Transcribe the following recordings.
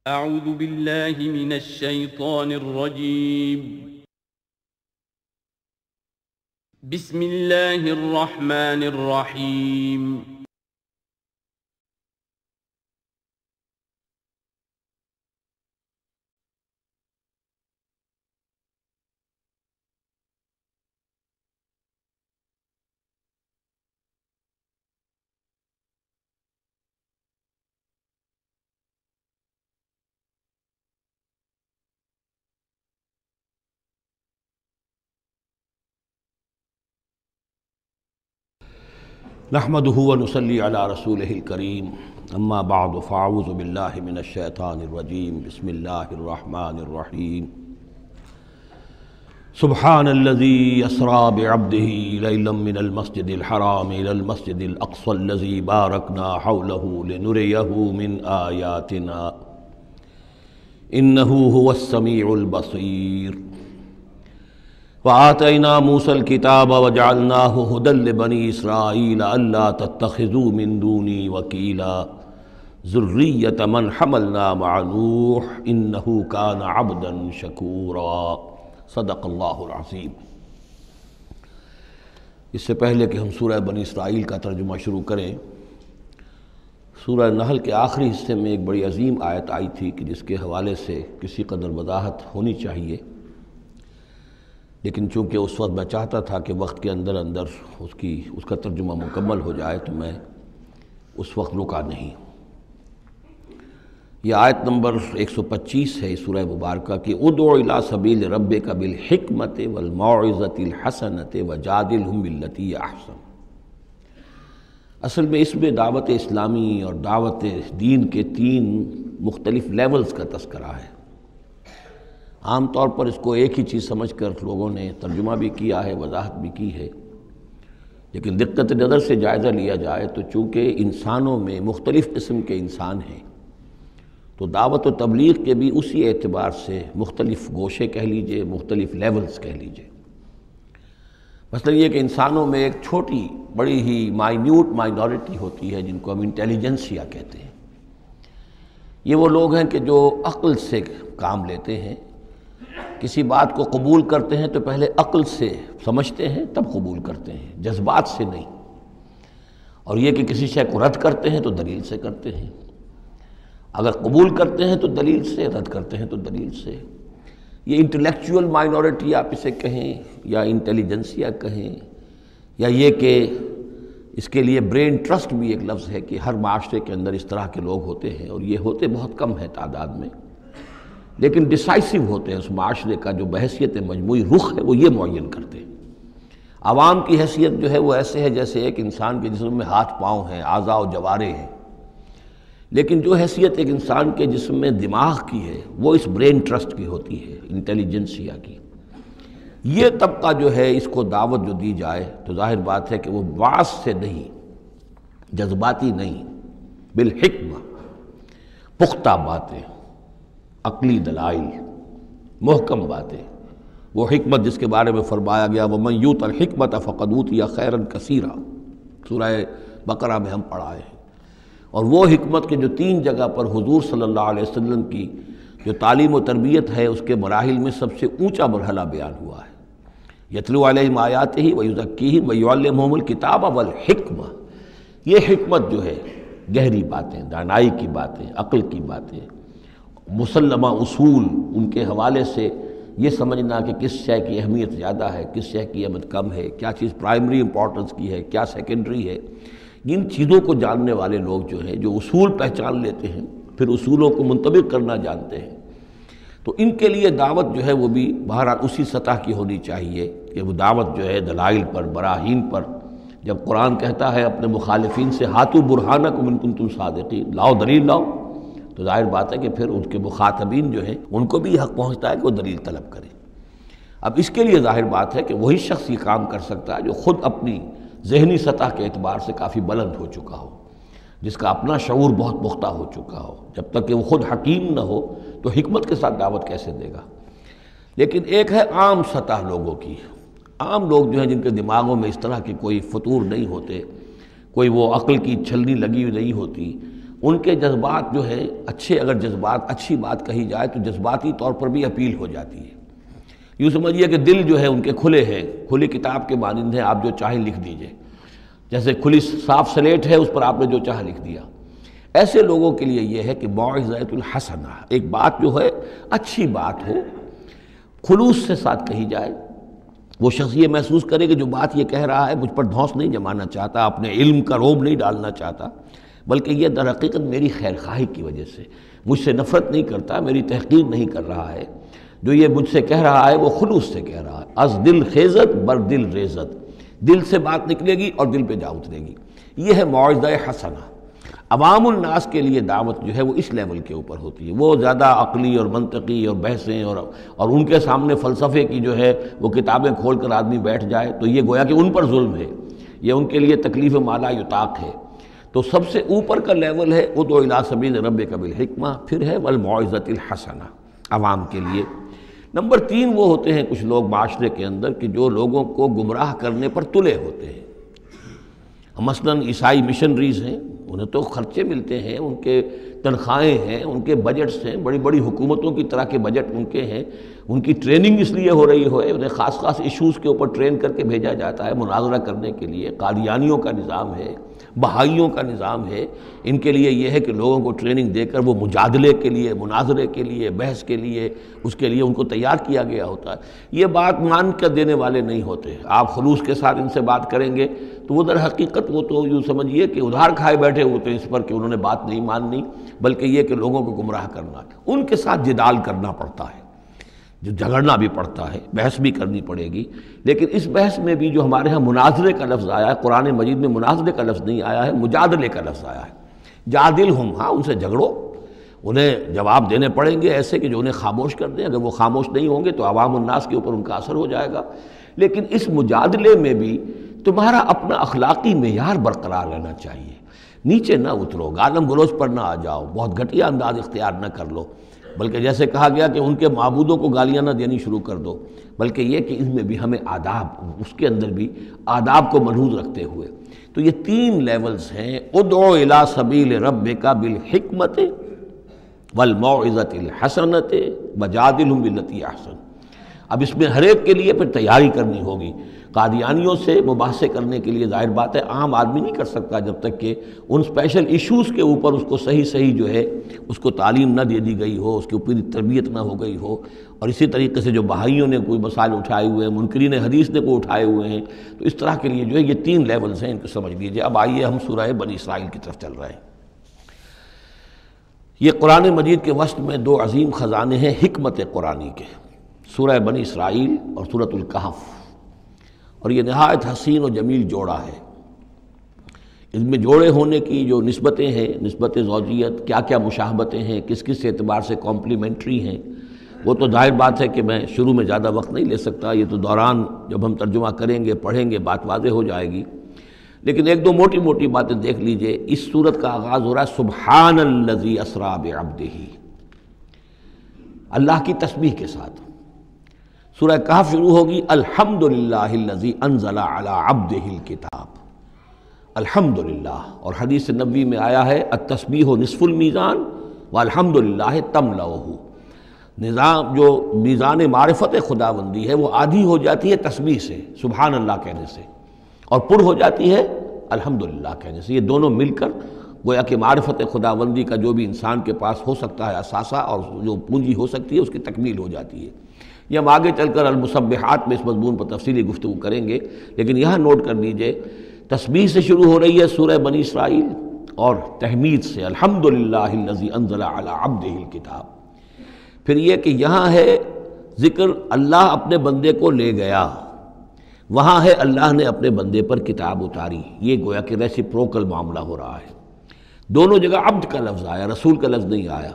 اعوذ باللہ من الشیطان الرجیم بسم اللہ الرحمن الرحیم نحمده ونصلي على رسوله الكريم اما بعد فاعوذ بالله من الشيطان الرجيم بسم الله الرحمن الرحيم سبحان الذي أسرى بعبده ليلا من المسجد الحرام إلى المسجد الأقصى الذي باركنا حوله لنريه من آياتنا إنه هو السميع البصير وآتينا موسى الكتاب وجعلناه هدى لبني إسرائيل ألا تتخذوا من دوني وكيلا ذرية من حملنا مع نوح إنه كان عبدا شكورا صدق اللہ العظیم۔ اس سے پہلے کہ ہم سورہ بنی اسرائیل کا ترجمہ شروع کریں، سورہ نحل کے آخری حصے میں ایک بڑی عظیم آیت آئی تھی کہ جس کے حوالے سے کسی قدر وضاحت ہونی چاہیے، لیکن چونکہ اس وقت میں چاہتا تھا کہ وقت کے اندر اس کا ترجمہ مکمل ہو جائے تو میں اس وقت رکا نہیں۔ یہ آیت نمبر 125 ہے سورہ مبارکہ کی، ادعو الی سبیل ربک بالحکمۃ والموعظۃ الحسنۃ وجادلھم باللتی ہی احسن۔ اصل میں اس میں دعوت اسلامی اور دعوت دین کے 3 مختلف لیولز کا تذکرہ ہے۔ عام طور پر اس کو ایک ہی چیز سمجھ کر لوگوں نے ترجمہ بھی کیا ہے، وضاحت بھی کی ہے، لیکن دقت نظر سے جائزہ لیا جائے تو چونکہ انسانوں میں مختلف قسم کے انسان ہیں تو دعوت و تبلیغ کے بھی اسی اعتبار سے مختلف گوشے کہہ لیجئے، مختلف لیولز کہہ لیجئے۔ مثلا یہ کہ انسانوں میں ایک چھوٹی بڑی ہی مائنورٹی ہوتی ہے جن کو ہم انٹیلیجنسیا کہتے ہیں۔ یہ وہ لوگ ہیں کہ جو عقل سے کام لیتے ہیں، کسی بات کو قبول کرتے ہیں تو پہلے عقل سے سمجھتے ہیں تب قبول کرتے ہیں، جذبات سے نہیں۔ اور یہ کہ کسی شے کو رد کرتے ہیں تو دلیل سے کرتے ہیں، اگر قبول کرتے ہیں تو دلیل سے، رد کرتے ہیں تو دلیل سے۔ یہ انٹلیکچول مائنورٹی آپ اسے کہیں یا انٹیلیجنسیا کہیں، یا یہ کہ اس کے لیے برین ٹرسٹ بھی ایک لفظ ہے کہ ہر معاشرے کے اندر اس طرح کے لوگ ہوتے ہیں، اور یہ ہوتے بہت کم ہے تعداد میں، لیکن ڈیسائسو ہوتے ہیں۔ اس معاشرے کا جو بحیثیت مجموعی رخ ہے وہ یہ معین کرتے ہیں۔ عوام کی حیثیت جو ہے وہ ایسے ہے جیسے ایک انسان کے جسم میں ہاتھ پاؤں ہیں، اعضاء و جوارے ہیں، لیکن جو حیثیت ایک انسان کے جسم میں دماغ کی ہے وہ اس برین ٹرسٹ کی ہوتی ہے، انٹیلیجنسیا کی۔ یہ طبقہ جو ہے اس کو دعوت جو دی جائے تو ظاہر بات ہے کہ وہ وعظ سے نہیں، جذباتی نہیں، بالحکمہ، پختہ باتیں، عقلی دلائل، محکم باتیں، وہ حکمت جس کے بارے میں فرمایا گیا وَمَن يُؤْتَ الْحِكْمَةَ فَقَدْ أُوتِيَ خَيْرًا كَثِيرًا، سورہ بقرہ میں ہم پڑھا ہے۔ اور وہ حکمت کے جو 3 جگہ پر حضور صلی اللہ علیہ وسلم کی جو تعلیم و تربیت ہے اس کے مراحل میں سب سے اونچا مرحلہ بیان ہوا ہے، یتلو علیہم آیاتہ ویزکیہم ویعلمہم الکتاب والحکمہ۔ یہ حکمت جو ہے گہری باتیں، دانائی کی باتیں، عقل کی باتیں، مسلمہ اصول، ان کے حوالے سے یہ سمجھنا کہ کس شے کی اہمیت زیادہ ہے، کس شے کی اہمیت کم ہے، کیا چیز پرائمری امپورٹنس کی ہے، کیا سیکنڈری ہے، ان چیزوں کو جاننے والے لوگ جو ہیں، جو اصول پہچان لیتے ہیں، پھر اصولوں کو منطبق کرنا جانتے ہیں، تو ان کے لیے دعوت جو ہے وہ بھی بہرحال اسی سطح کی ہونی چاہیے کہ وہ دعوت جو ہے دلائل پر، براہین پر۔ جب قرآن کہتا ہے اپنے مخالفین سے ہاتھو برہانکم ان کنتم صادقین، لاؤ دلیل لاؤ، تو ظاہر بات ہے کہ پھر ان کے مخاطبین جو ہیں ان کو بھی حق پہنچتا ہے کہ وہ دلیل طلب کریں۔ اب اس کے لیے ظاہر بات ہے کہ وہی شخص یہ کام کر سکتا ہے جو خود اپنی ذہنی سطح کے اعتبار سے کافی بلند ہو چکا ہو، جس کا اپنا شعور بہت پختہ ہو چکا ہو۔ جب تک کہ وہ خود حکیم نہ ہو تو حکمت کے ساتھ دعوت کیسے دے گا؟ لیکن ایک ہے عام سطح لوگوں کی، عام لوگ جو ہیں جن کے دماغوں میں اس طرح کے کوئی فطور نہیں ہوتے، کوئی وہ عقل کی چھلنی لگی ہوئی نہیں ہوتی، ان کے جذبات جو ہیں اچھے، اگر جذبات اچھی بات کہی جائے تو جذباتی طور پر بھی اپیل ہو جاتی ہے۔ یوں سمجھیے کہ دل جو ہے ان کے کھلے ہیں، کھلی کتاب کے مانند ہیں، آپ جو چاہیں لکھ دیجئے، جیسے کھلی صاف سلیٹ ہے، اس پر آپ نے جو چاہا لکھ دیا۔ ایسے لوگوں کے لیے یہ ہے کہ موعظۃ الحسنہ، ایک بات جو ہے اچھی بات ہو، خلوص سے ساتھ کہی جائے، وہ شخص یہ محسوس کرے کہ جو بات یہ کہہ رہا ہے مجھ پر دھونس نہیں جمانا چاہتا، اپنے علم کا روب نہیں ڈالنا چاہتا، بلکہ یہ در حقیقت میری خیر خواہی کی وجہ سے، مجھ سے نفرت نہیں کرتا، میری تحقیر نہیں کر رہا ہے، جو یہ مجھ سے کہہ رہا ہے وہ خلوص سے کہہ رہا ہے۔ از دل خیزت بر دل ریزت، دل سے بات نکلے گی اور دل پہ جا اترے گی، یہ ہے موعظہ حسنہ۔ عوام الناس کے لیے دعوت جو ہے وہ اس لیول کے اوپر ہوتی ہے، وہ زیادہ عقلی اور منطقی اور بحثیں اور ان کے سامنے فلسفے کی جو ہے وہ کتابیں کھول کر آدمی بیٹھ جائے تو یہ گویا کہ ان پر ظلم ہے، یہ ان کے لیے تکلیف مالا یطاق ہے۔ تو سب سے اوپر کا لیول ہے ادع الی سبیل ربک بالحکمہ، پھر ہے والموعظۃ الحسنہ عوام کے لیے۔ نمبر 3 وہ ہوتے ہیں کچھ لوگ معاشرے کے اندر کہ جو لوگوں کو گمراہ کرنے پر تلے ہوتے ہیں۔ مثلاً عیسائی مشنریز ہیں، انہیں تو خرچے ملتے ہیں، ان کے تنخواہیں ہیں، ان کے بجٹس ہیں، بڑی بڑی حکومتوں کی طرح کے بجٹ ان کے ہیں، ان کی ٹریننگ اس لیے ہو رہی ہے، انہیں خاص ایشوز کے اوپر ٹرین کر کے بھیجا جاتا ہے مناظرہ کرنے کے لیے۔ قادیانیوں کا نظام ہے، بہائیوں کا نظام ہے، ان کے لیے یہ ہے کہ لوگوں کو ٹریننگ دے کر وہ مجادلے کے لیے، مناظرے کے لیے، بحث کے لیے، اس کے لیے ان کو تیار کیا گیا ہوتا ہے۔ یہ بات مان کر دینے والے نہیں ہوتے، آپ خلوص کے ساتھ ان سے بات کریں گے تو وہ در حقیقت وہ تو یوں سمجھیے کہ ادھار کھائے بیٹھے ہوتے ہیں اس پر کہ انہوں نے بات نہیں ماننی، بلکہ یہ کہ لوگوں کو گمراہ کرنا، ان کے ساتھ جدال کرنا پڑتا ہے، جو جھگڑنا بھی پڑتا ہے، بحث بھی کرنی پڑے گی۔ لیکن اس بحث میں بھی جو ہمارے ہاں مناظرے کا لفظ آیا ہے، قرآن مجید میں مناظرے کا لفظ نہیں آیا ہے، مجادلے کا لفظ آیا ہے۔ جادلہم، ہاں ان سے جھگڑو، انہیں جواب دینے پڑیں گے ایسے کہ جو انہیں خاموش کر دیں، اگر وہ خاموش نہیں ہوں گے تو عوام الناس کے اوپر ان کا اثر ہو جائے گا۔ لیکن اس مجادلے میں بھی تمہارا اپنا اخلاقی معیار برقرار رہنا چاہیے، نیچے نہ اترو، گالم گلوچ پر نہ آ جاؤ، بہت گھٹیا انداز اختیار نہ کر لو، بلکہ جیسے کہا گیا کہ ان کے معبودوں کو گالیاں نہ دینی شروع کر دو، بلکہ یہ کہ اس میں بھی ہمیں آداب، اس کے اندر بھی آداب کو ملحوظ رکھتے ہوئے۔ تو یہ 3 لیولز ہیں، ادع الی سبیل ربک بالحکمۃ والموعظۃ الحسنۃ وجادلہم باللتی احسن۔ اب اس میں ہر ایک کے لیے پھر تیاری کرنی ہوگی۔ قادیانیوں سے مباحثے کرنے کے لیے ظاہر بات ہے عام آدمی نہیں کر سکتا جب تک کہ ان اسپیشل ایشوز کے اوپر اس کو صحیح جو ہے اس کو تعلیم نہ دے دی گئی ہو، اس کے اوپر تربیت نہ ہو گئی ہو۔ اور اسی طریقے سے جو بہائیوں نے کوئی مسائل اٹھائے ہوئے ہیں، منکرین حدیث نے کوئی اٹھائے ہوئے ہیں، تو اس طرح کے لیے جو ہے یہ 3 لیولز ہیں، ان کو سمجھ لیجیے۔ اب آئیے ہم سورہ بنی اسرائیل کی طرف چل رہے ہیں۔ یہ قرآن مجید کے وسط میں 2 عظیم خزانے ہیں حکمت قرآنی کے، سورہ بنی اسرائیل اور سورۃ الکہف، اور یہ نہایت حسین و جمیل جوڑا ہے۔ اس میں جوڑے ہونے کی جو نسبتیں ہیں، نسبت زوجیت، کیا کیا مشابہتیں ہیں، کس کس اعتبار سے کمپلیمنٹری ہیں، وہ تو ظاہر بات ہے کہ میں شروع میں زیادہ وقت نہیں لے سکتا، یہ تو دوران جب ہم ترجمہ کریں گے، پڑھیں گے، بات واضح ہو جائے گی۔ لیکن 1-2 موٹی موٹی باتیں دیکھ لیجئے۔ اس سورت کا آغاز ہو رہا ہے سبحان الذی اسریٰ بعبدہ، اللہ کی تسبیح کے ساتھ۔ سورہ کہف شروع ہوگی الحمدللہ الذی انزل علی عبدہ الکتاب، الحمدللہ، اور حدیث نبوی میں آیا ہے التسبیح نصف المیزان والحمدللہ تملؤہ، نظام جو میزان معرفت خداوندی ہے وہ آدھی ہو جاتی ہے تسبیح سے، سبحان اللہ کہنے سے، اور پر ہو جاتی ہے الحمدللہ کہنے سے۔ یہ دونوں مل کر گویا کہ معرفت خداوندی کا جو بھی انسان کے پاس ہو سکتا ہے اثاثہ اور جو پونجی ہو سکتی ہے اس کی تکمیل ہو جاتی ہے۔ یہ ہم آگے چل کر المسبحات میں اس مضمون پر تفصیلی گفتگو کریں گے، لیکن یہاں نوٹ کر لیجئے تسبیح سے شروع ہو رہی ہے سورہ بنی اسرائیل اور تحمید سے الحمدللہ الذی انزل علی عبدہ الکتاب۔ پھر یہ کہ یہاں ہے ذکر اللہ اپنے بندے کو لے گیا، وہاں ہے اللہ نے اپنے بندے پر کتاب اتاری، یہ گویا کہ ریسیپروکل معاملہ ہو رہا ہے۔ دونوں جگہ عبد کا لفظ آیا، رسول کا لفظ نہیں آیا۔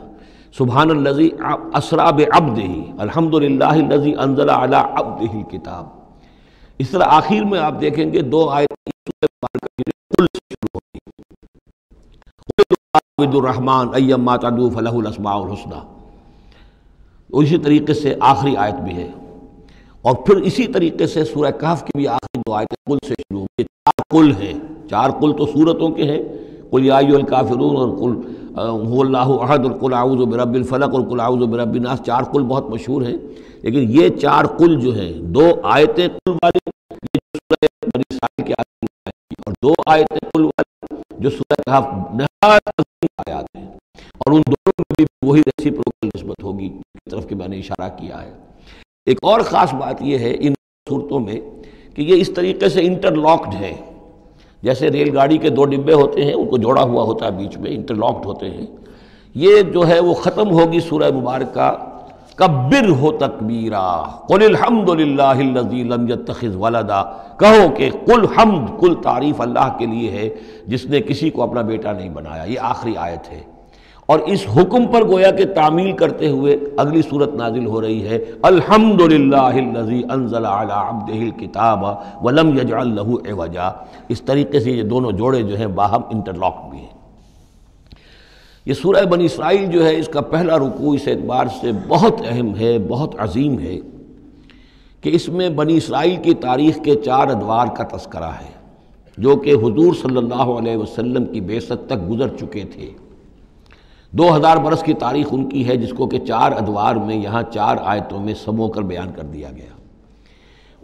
سبحان الذی اسریٰ بعبدہ، الحمدللہ الذی انزل علی عبدہ الکتاب۔ اس طرح آخر میں آپ دیکھیں گے 2 آیت قل سے شروع ہوتی ہے، قل الرحمن ایما تدعوا فلہ الاسماء الحسنی، اسی طریقے سے آخری آیت بھی ہے، اور پھر اسی طریقے سے سورہ کہف کی بھی آخری 2 آیتیں قل سے شروع ہوتی ہے۔ 4 قل ہیں، 4 قل تو سورتوں کے ہیں، قل یا ایھا الکافرون اور قل هو اللہ احد اور قل اعوذ برب الفلق اور قل اعوذ برب الناس، 4 قل بہت مشہور ہیں، لیکن یہ 4 قل جو ہیں، 2 آیتیں قل والی یہ سورہ بنی اسرائیل کی آیات ہیں، اور 2 آیتیں قل والی جو سورہ کہف نہایت عظیم آیات ہیں، اور ان دونوں میں بھی وہی ریسیپروکل نسبت ہوگی کی طرف کہ میں نے اشارہ کیا ہے۔ ایک اور خاص بات یہ ہے ان صورتوں میں کہ یہ اس طریقے سے انٹرلاکڈ ہے، جیسے ریل گاڑی کے 2 ڈبے ہوتے ہیں، ان کو جوڑا ہوا ہوتا ہے بیچ میں، انٹرلاکڈ ہوتے ہیں۔ یہ جو ہے وہ ختم ہوگی سورہ مبارکہ کبر ہو تکبیرا قل الحمد للہ الذی لم یتخذ ولدا، کہو کہ قل حمد، کل تعریف اللہ کے لیے ہے جس نے کسی کو اپنا بیٹا نہیں بنایا۔ یہ آخری آیت ہے، اور اس حکم پر گویا کہ تعمیل کرتے ہوئے اگلی صورت نازل ہو رہی ہے، الحمد للہ الذی انزل علی عبدہ الکتاب ولم یجعل لہ عوجا۔ اس طریقے سے یہ دونوں جوڑے جو ہیں باہم انٹرلاک بھی ہیں۔ یہ سورہ بنی اسرائیل جو ہے اس کا پہلا رکوع اس اعتبار سے بہت اہم ہے، بہت عظیم ہے کہ اس میں بنی اسرائیل کی تاریخ کے 4 ادوار کا تذکرہ ہے جو کہ حضور صلی اللہ علیہ وسلم کی بعثت تک گزر چکے تھے۔ 2000 برس کی تاریخ ان کی ہے، جس کو کہ 4 ادوار میں یہاں 4 آیتوں میں سمو کر بیان کر دیا گیا۔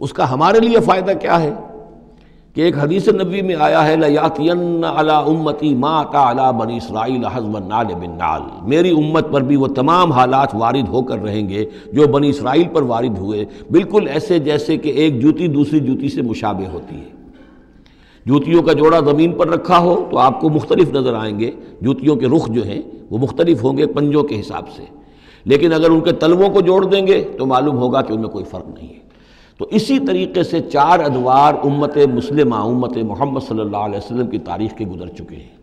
اس کا ہمارے لیے فائدہ کیا ہے کہ ایک حدیث نبوی میں آیا ہے لَيَأْتِيَنَّ عَلَىٰ أُمَّتِي مَا أَتَىٰ عَلَىٰ بَنِي إِسْرَائِيلَ حَزْوَ النَّعْلِ بِالنَّعْلِ، میری امت پر بھی وہ تمام حالات وارد ہو کر رہیں گے جو بنی اسرائیل پر وارد ہوئے، بالکل ایسے جیسے کہ ایک جوتی دوسری جوتی سے مشابہ ہوتی ہے۔ جوتیوں کا جوڑا زمین پر رکھا ہو تو آپ کو مختلف نظر آئیں گے، جوتیوں کے رخ جو ہیں وہ مختلف ہوں گے پنجوں کے حساب سے، لیکن اگر ان کے تلووں کو جوڑ دیں گے تو معلوم ہوگا کہ ان میں کوئی فرق نہیں ہے۔ تو اسی طریقے سے 4 ادوار امت مسلمہ، امت محمد صلی اللہ علیہ وسلم کی تاریخ کے گزر چکے ہیں۔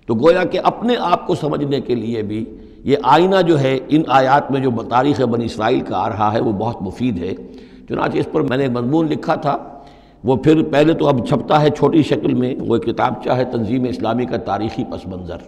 تو گویا کہ اپنے آپ کو سمجھنے کے لیے بھی یہ آئینہ جو ہے ان آیات میں جو تاریخ بنی اسرائیل کا آ رہا ہے وہ بہت مفید ہے۔ چنانچہ اس پر میں نے ایک مضمون لکھا تھا، وہ پھر پہلے تو اب چھپتا ہے چھوٹی شکل میں، وہ کتابچہ ہے تنظیم اسلامی کا تاریخی پس منظر،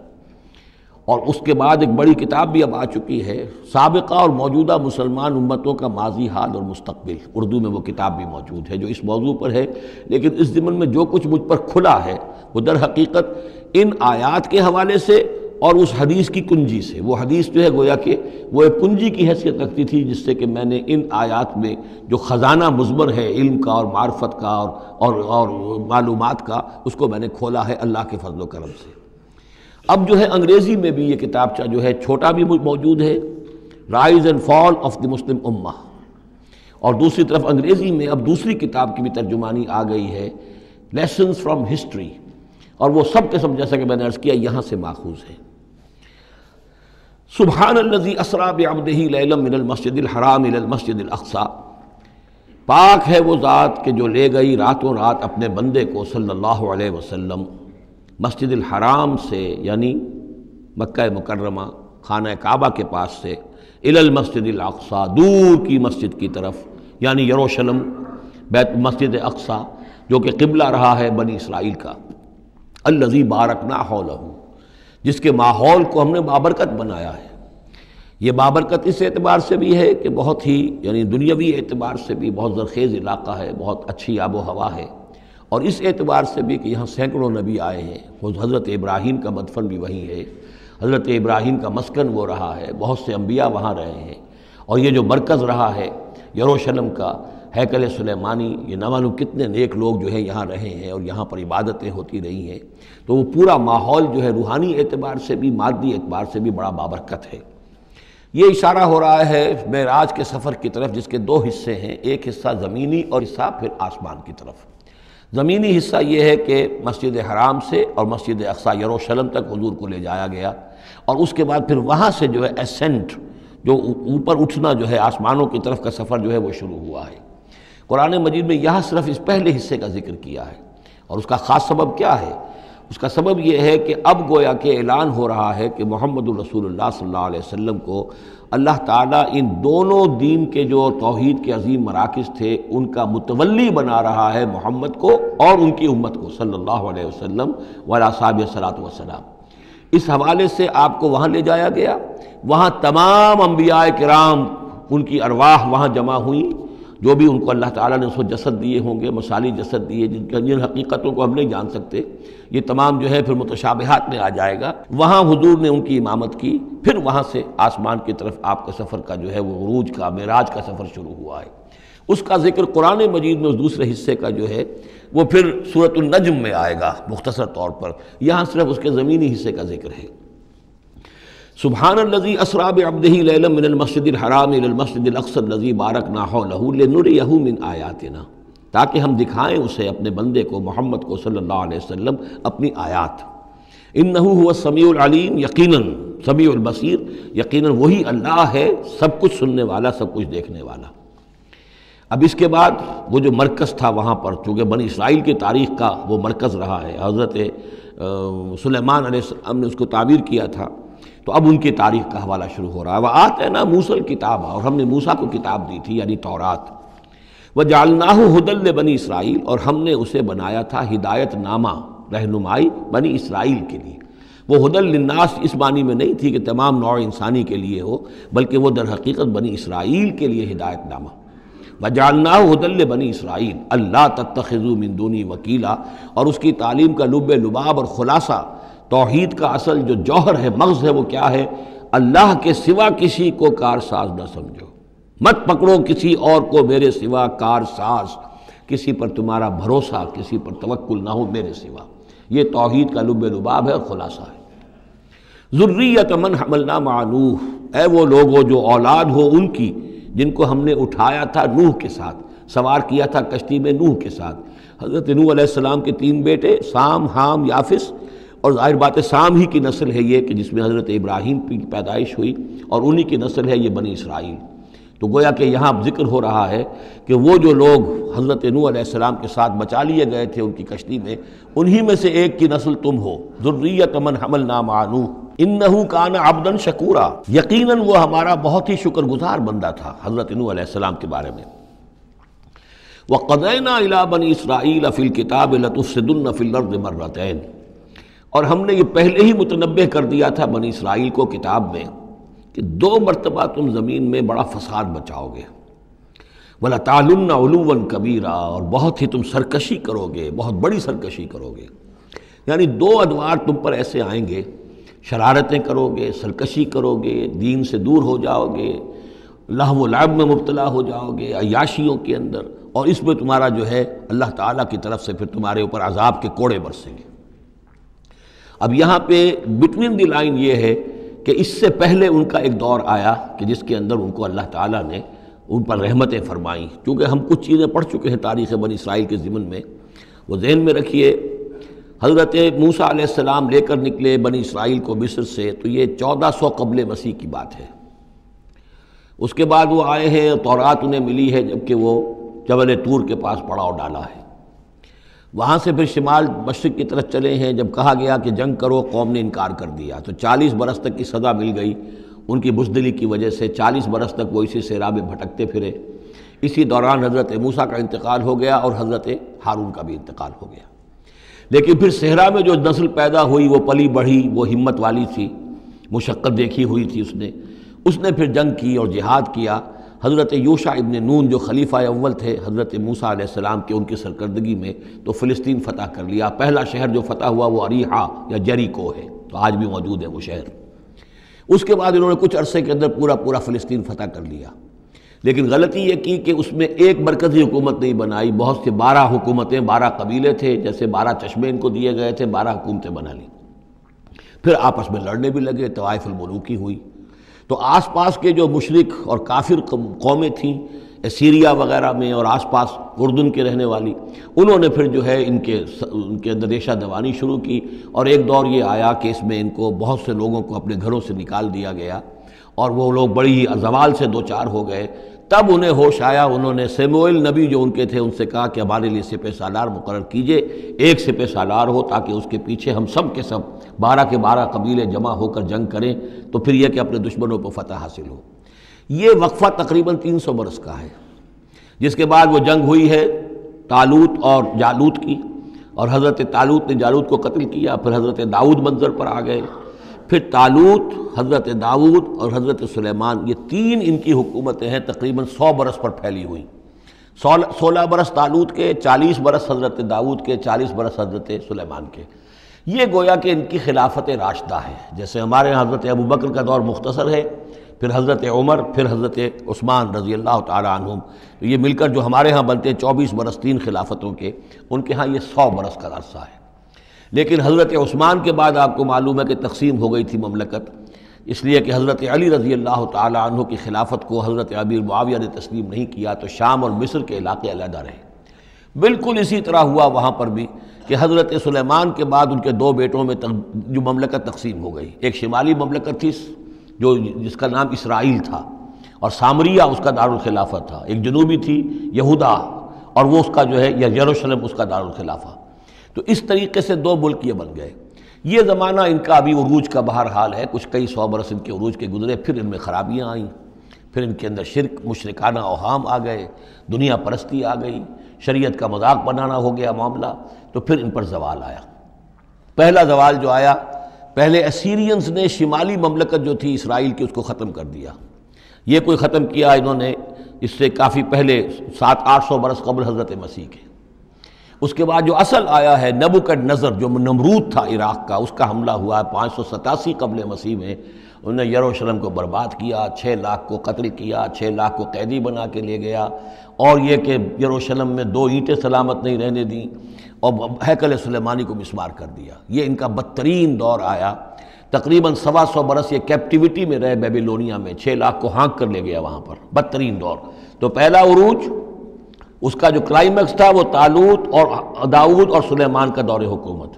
اور اس کے بعد ایک بڑی کتاب بھی اب آ چکی ہے، سابقہ اور موجودہ مسلمان امتوں کا ماضی، حال اور مستقبل، اردو میں وہ کتاب بھی موجود ہے جو اس موضوع پر ہے۔ لیکن اس ضمن میں جو کچھ مجھ پر کھلا ہے وہ در حقیقت ان آیات کے حوالے سے اور اس حدیث کی کنجی سے، وہ حدیث جو ہے گویا کہ وہ ایک کنجی کی حیثیت رکھتی تھی جس سے کہ میں نے ان آیات میں جو خزانہ مضمر ہے علم کا اور معرفت کا اور معلومات کا، اس کو میں نے کھولا ہے اللہ کے فضل و کرم سے۔ اب جو ہے انگریزی میں بھی یہ کتابچہ جو ہے چھوٹا بھی موجود ہے، rise and fall of the Muslim امہ، اور دوسری طرف انگریزی میں اب دوسری کتاب کی بھی ترجمانی آ گئی ہے، لیسنز فرام ہسٹری، اور وہ سب کے سب جیسا کہ میں نے عرض کیا یہاں سے ماخوذ ہے۔ سبحان الذی اسریٰ بعبدہ لیلا من المسجد الحرام الی المسجد الاقصی، پاک ہے وہ ذات کہ جو لے گئی راتوں رات اپنے بندے کو صلی اللہ علیہ وسلم مسجد الحرام سے، یعنی مکہ مکرمہ خانہ کعبہ کے پاس سے، الی المسجد الاقصی، دور کی مسجد کی طرف، یعنی یروشلم، بیت مسجد اقصی جو کہ قبلہ رہا ہے بنی اسرائیل کا، الذی بارکنا حولہ، جس کے ماحول کو ہم نے بابرکت بنایا ہے۔ یہ بابرکت اس اعتبار سے بھی ہے کہ بہت ہی یعنی دنیاوی اعتبار سے بھی بہت زرخیز علاقہ ہے، بہت اچھی آب و ہوا ہے، اور اس اعتبار سے بھی کہ یہاں سینکڑوں نبی آئے ہیں، حضرت ابراہیم کا مدفن بھی وہیں ہے، حضرت ابراہیم کا مسکن وہ رہا ہے، بہت سے انبیاء وہاں رہے ہیں، اور یہ جو مرکز رہا ہے یروشلم کا، ہیکل سلیمانی، یہ نہ معلوم کتنے نیک لوگ جو ہیں یہاں رہے ہیں اور یہاں پر عبادتیں ہوتی رہی ہیں، تو وہ پورا ماحول جو ہے روحانی اعتبار سے بھی مادی اعتبار سے بھی بڑا بابرکت ہے۔ یہ اشارہ ہو رہا ہے معراج کے سفر کی طرف، جس کے 2 حصے ہیں، ایک حصہ زمینی اور حصہ پھر آسمان کی طرف۔ زمینی حصہ یہ ہے کہ مسجد حرام سے اور مسجد اقصی یروشلم تک حضور کو لے جایا گیا، اور اس کے بعد پھر وہاں سے جو ہے اسینٹ، جو اوپر اٹھنا جو ہے آسمانوں کی طرف کا سفر جو ہے وہ شروع ہوا ہے۔ قرآن مجید میں یہاں صرف اس پہلے حصے کا ذکر کیا ہے، اور اس کا خاص سبب کیا ہے؟ اس کا سبب یہ ہے کہ اب گویا کہ اعلان ہو رہا ہے کہ محمد الرسول اللہ صلی اللہ علیہ وسلم کو اللہ تعالیٰ ان دونوں دین کے جو توحید کے عظیم مراکز تھے ان کا متولی بنا رہا ہے، محمد کو اور ان کی امت کو صلی اللہ علیہ وسلم وعلیٰ صحابہ الصلاۃ والسلام۔ اس حوالے سے آپ کو وہاں لے جایا گیا، وہاں تمام انبیاء کرام ان کی ارواح وہاں جمع ہوئیں، جو بھی ان کو اللہ تعالیٰ نے اس کو جسد دیے ہوں گے، مثالی جسد دیے جن حقیقتوں کو ہم نہیں جان سکتے، یہ تمام جو ہے پھر متشابہات میں آ جائے گا۔ وہاں حضور نے ان کی امامت کی، پھر وہاں سے آسمان کی طرف آپ کا سفر کا جو ہے وہ عروج کا، معراج کا سفر شروع ہوا ہے۔ اس کا ذکر قرآن مجید میں اس دوسرے حصے کا جو ہے وہ پھر سورۃ النجم میں آئے گا مختصر طور پر، یہاں صرف اس کے زمینی حصے کا ذکر ہے۔ سبحان الذی اسریٰ بعبدہ لیلا من المسجد الحرام الی المسجد الاقصی الذی بارکنا حولہ لنریہ من آیاتنا، تاکہ ہم دکھائیں اسے، اپنے بندے کو، محمد کو صلی اللہ علیہ وسلم، اپنی آیات۔ انہ هو السمیع العلیم، یقیناً سمیع البصیر، یقیناً وہی اللہ ہے سب کچھ سننے والا، سب کچھ دیکھنے والا۔ اب اس کے بعد وہ جو مرکز تھا وہاں پر، چونکہ بنی اسرائیل کی تاریخ کا وہ مرکز رہا ہے، حضرت سلیمان علیہ السلام نے اس کو تعبیر کیا تھا، تو اب ان کی تاریخ کا حوالہ شروع ہو رہا ہے۔ وآتینا موسیٰ الکتاب، اور ہم نے موسیٰ کو کتاب دی تھی یعنی تورات، وجعلناہ ھدی لبنی اسرائیل، اور ہم نے اسے بنایا تھا ہدایت نامہ، رہنمائی بنی اسرائیل کے لیے۔ وہ ھدی للناس اس معنی میں نہیں تھی کہ تمام نوع انسانی کے لیے ہو، بلکہ وہ در حقیقت بنی اسرائیل کے لیے ہدایت نامہ۔ وجعلناہ ھدی لبنی اسرائیل اللہ تتخذوا من دونی وکیلا، اور اس کی تعلیم کا لب لباب اور خلاصہ، توحید کا اصل جو جوہر ہے، مغز ہے، وہ کیا ہے؟ اللہ کے سوا کسی کو کارساز نہ سمجھو، مت پکڑو کسی اور کو میرے سوا کارساز، کسی پر تمہارا بھروسہ، کسی پر توکل نہ ہو میرے سوا۔ یہ توحید کا لب لباب ہے اور خلاصہ ہے۔ ذریۃ من حملنا مع نوح، اے وہ لوگوں جو اولاد ہو ان کی جن کو ہم نے اٹھایا تھا نوح کے ساتھ، سوار کیا تھا کشتی میں نوح کے ساتھ۔ حضرت نوح علیہ السلام کے 3 بیٹے، سام، حام، یافس، اور ظاہر بات ہے سام ہی کی نسل ہے یہ کہ جس میں حضرت ابراہیم کی پیدائش ہوئی، اور انہی کی نسل ہے یہ بنی اسرائیل۔ تو گویا کہ یہاں ذکر ہو رہا ہے کہ وہ جو لوگ حضرت نوح علیہ السلام کے ساتھ بچا لیے گئے تھے ان کی کشتی میں، انہی میں سے ایک کی نسل تم ہو۔ ذریۃ من حملنا مع نوح انہ کان عبدا شکورا، یقیناً وہ ہمارا بہت ہی شکر گزار بندہ تھا حضرت نوح علیہ السلام کے بارے میں۔ وقضینا الی بنی اسرائیل فی الکتاب لتفسدن فی الارض مرتین، اور ہم نے یہ پہلے ہی متنبہ کر دیا تھا بنی اسرائیل کو کتاب میں کہ 2 مرتبہ تم زمین میں بڑا فساد بچاؤ گے، وَلَتَعْلُنَّ عُلُوًّا كَبِيرًا، اور بہت ہی تم سرکشی کرو گے، بہت بڑی سرکشی کرو گے۔ یعنی 2 ادوار تم پر ایسے آئیں گے، شرارتیں کرو گے، سرکشی کرو گے، دین سے دور ہو جاؤ گے، لہو و لعب میں مبتلا ہو جاؤ گے، عیاشیوں کے اندر، اور اس میں تمہارا جو ہے اللہ تعالیٰ کی طرف سے پھر تمہارے اوپر عذاب کے کوڑے برسیں گے۔ اب یہاں پہ بٹوین دی لائن یہ ہے کہ اس سے پہلے ان کا ایک دور آیا کہ جس کے اندر ان کو اللہ تعالیٰ نے ان پر رحمتیں فرمائیں، کیونکہ ہم کچھ چیزیں پڑھ چکے ہیں تاریخ بنی اسرائیل کے ضمن میں، وہ ذہن میں رکھیے۔ حضرت موسیٰ علیہ السلام لے کر نکلے بنی اسرائیل کو مصر سے، تو یہ 1400 قبل مسیح کی بات ہے۔ اس کے بعد وہ آئے ہیں، تورات انہیں ملی ہے جبکہ وہ جبل طور کے پاس پڑاؤ ڈالا ہے۔ وہاں سے پھر شمال مشرق کی طرف چلے ہیں، جب کہا گیا کہ جنگ کرو قوم نے انکار کر دیا، تو 40 برس تک کی سزا مل گئی ان کی بزدلی کی وجہ سے، 40 برس تک وہ اسی صحرا میں بھٹکتے پھرے۔ اسی دوران حضرت موسیٰ کا انتقال ہو گیا اور حضرت ہارون کا بھی انتقال ہو گیا۔ لیکن پھر صحرا میں جو نسل پیدا ہوئی وہ پلی بڑھی، وہ ہمت والی تھی، مشقت دیکھی ہوئی تھی اس نے پھر جنگ کی اور جہاد کیا۔ حضرت یوشع ابن نون جو خلیفہ اول تھے حضرت موسیٰ علیہ السلام کے، ان کی سرکردگی میں تو فلسطین فتح کر لیا۔ پہلا شہر جو فتح ہوا وہ اریحا یا جریکو ہے، تو آج بھی موجود ہے وہ شہر۔ اس کے بعد انہوں نے کچھ عرصے کے اندر پورا فلسطین فتح کر لیا، لیکن غلطی یہ کی کہ اس میں ایک مرکزی حکومت نہیں بنائی، بہت سے 12 حکومتیں، 12 قبیلے تھے، جیسے 12 چشمے ان کو دیے گئے تھے، 12 حکومتیں بنا لی۔ پھر آپس میں لڑنے بھی لگے، طوائف الملوکی ہوئی۔ تو آس پاس کے جو مشرک اور کافر قومیں تھیں سیریا وغیرہ میں اور آس پاس اردن کے رہنے والی، انہوں نے پھر جو ہے ان کے اندر ریشہ دوانی شروع کی، اور ایک دور یہ آیا کہ اس میں ان کو بہت سے لوگوں کو اپنے گھروں سے نکال دیا گیا، اور وہ لوگ بڑی ہی زوال سے دوچار ہو گئے۔ تب انہیں ہوش آیا، انہوں نے سموئیل نبی جو ان کے تھے ان سے کہا کہ ہمارے لیے سپہ سالار مقرر کیجئے، ایک سپہ سالار ہو تاکہ اس کے پیچھے ہم سب کے سب 12 کے 12 قبیلے جمع ہو کر جنگ کریں، تو پھر یہ کہ اپنے دشمنوں پر فتح حاصل ہو۔ یہ وقفہ تقریباً 300 برس کا ہے، جس کے بعد وہ جنگ ہوئی ہے طالوت اور جالوت کی، اور حضرت طالوت نے جالوت کو قتل کیا۔ پھر حضرت داؤد منظر پر آ گئے، پھر طالوت، حضرت داؤد اور حضرت سلیمان، یہ 3 ان کی حکومتیں ہیں تقریباً 100 برس پر پھیلی ہوئی۔ 16 برس طالوت کے، 40 برس حضرت داؤد کے، 40 برس حضرت سلیمان کے۔ یہ گویا کہ ان کی خلافت راشدہ ہے۔ جیسے ہمارے یہاں حضرت ابوبکر کا دور مختصر ہے، پھر حضرت عمر، پھر حضرت عثمان رضی اللہ تعالی عنہم، یہ مل کر جو ہمارے ہاں بنتے ہیں 24 برس 3 خلافتوں کے، ان کے ہاں یہ 100 برس کا عرصہ ہے۔ لیکن حضرت عثمان کے بعد آپ کو معلوم ہے کہ تقسیم ہو گئی تھی مملکت، اس لیے کہ حضرت علی رضی اللہ تعالی عنہ کی خلافت کو حضرت امیر معاویہ نے تسلیم نہیں کیا، تو شام اور مصر کے علاقے علیحدہ رہے۔ بالکل اسی طرح ہوا وہاں پر بھی کہ حضرت سلیمان کے بعد ان کے 2 بیٹوں میں جو مملکت تقسیم ہو گئی، ایک شمالی مملکت تھی جس کا نام اسرائیل تھا اور سامریہ اس کا دارالخلافہ تھا، ایک جنوبی تھی یہودا اور وہ اس کا جو ہے یا یروشلم اس کا دارالخلافہ۔ تو اس طریقے سے 2 ملک یہ بن گئے۔ یہ زمانہ ان کا ابھی عروج کا بہرحال ہے، کچھ کئی 100 برس ان کے عروج کے گزرے، پھر ان میں خرابیاں آئیں، پھر ان کے اندر شرک، مشرکانہ اوہام آ گئے، دنیا پرستی آ گئی، شریعت کا مذاق بنانا ہو گیا معاملہ، تو پھر ان پر زوال آیا۔ پہلا زوال جو آیا، پہلے اسیرینز نے شمالی مملکت جو تھی اسرائیل کی اس کو ختم کر دیا۔ یہ کوئی ختم کیا انہوں نے اس سے کافی پہلے 700-800 برس قبل حضرت مسیح کے۔ اس کے بعد جو اصل آیا ہے نبوکڈنضر جو نمرود تھا عراق کا، اس کا حملہ ہوا 587 قبل مسیح میں، انہوں نے یروشلم کو برباد کیا، 6 لاکھ کو قتل کیا، 6 لاکھ کو قیدی بنا کے لے گیا، اور یہ کہ یروشلم میں 2 اینٹیں سلامت نہیں رہنے دیں، اور ہیکل سلیمانی کو مسمار کر دیا۔ یہ ان کا بدترین دور آیا، تقریباً 125 برس یہ کیپٹیوٹی میں رہے بیبیلونیا میں، 6 لاکھ کو ہانک کر لے گیا وہاں پر، بدترین دور۔ تو پہلا عروج اس کا جو کلائمیکس تھا وہ طالوت اور داؤد اور سلیمان کا دور حکومت،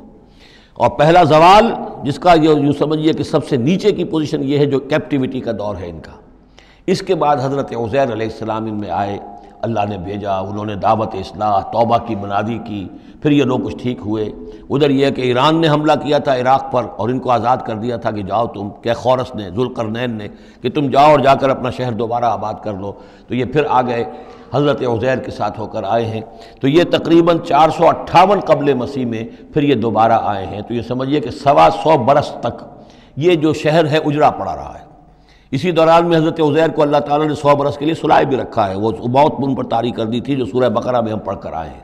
اور پہلا زوال جس کا یوں سمجھیے کہ سب سے نیچے کی پوزیشن یہ ہے جو کیپٹیوٹی کا دور ہے ان کا۔ اس کے بعد حضرت عزیر علیہ السلام ان میں آئے، اللہ نے بھیجا، انہوں نے دعوت اصلاح توبہ کی منادی کی، پھر یہ لوگ کچھ ٹھیک ہوئے۔ ادھر یہ کہ ایران نے حملہ کیا تھا عراق پر اور ان کو آزاد کر دیا تھا کہ جاؤ تم، کہ خورس نے، ذوالقرنین نے، کہ تم جاؤ اور جا کر اپنا شہر دوبارہ آباد کر لو۔ تو یہ پھر آ گئے، حضرت عزیر کے ساتھ ہو کر آئے ہیں، تو یہ تقریباً 458 قبل مسیح میں پھر یہ دوبارہ آئے ہیں۔ تو یہ سمجھیے کہ 125 برس تک یہ جو شہر ہے اجڑا پڑا رہا ہے۔ اسی دوران میں حضرت عزیر کو اللہ تعالیٰ نے 100 برس کے لیے سلائے بھی رکھا ہے، وہ موت ان پر طاری کر دی تھی جو سورہ بقرہ میں ہم پڑھ کر آئے ہیں۔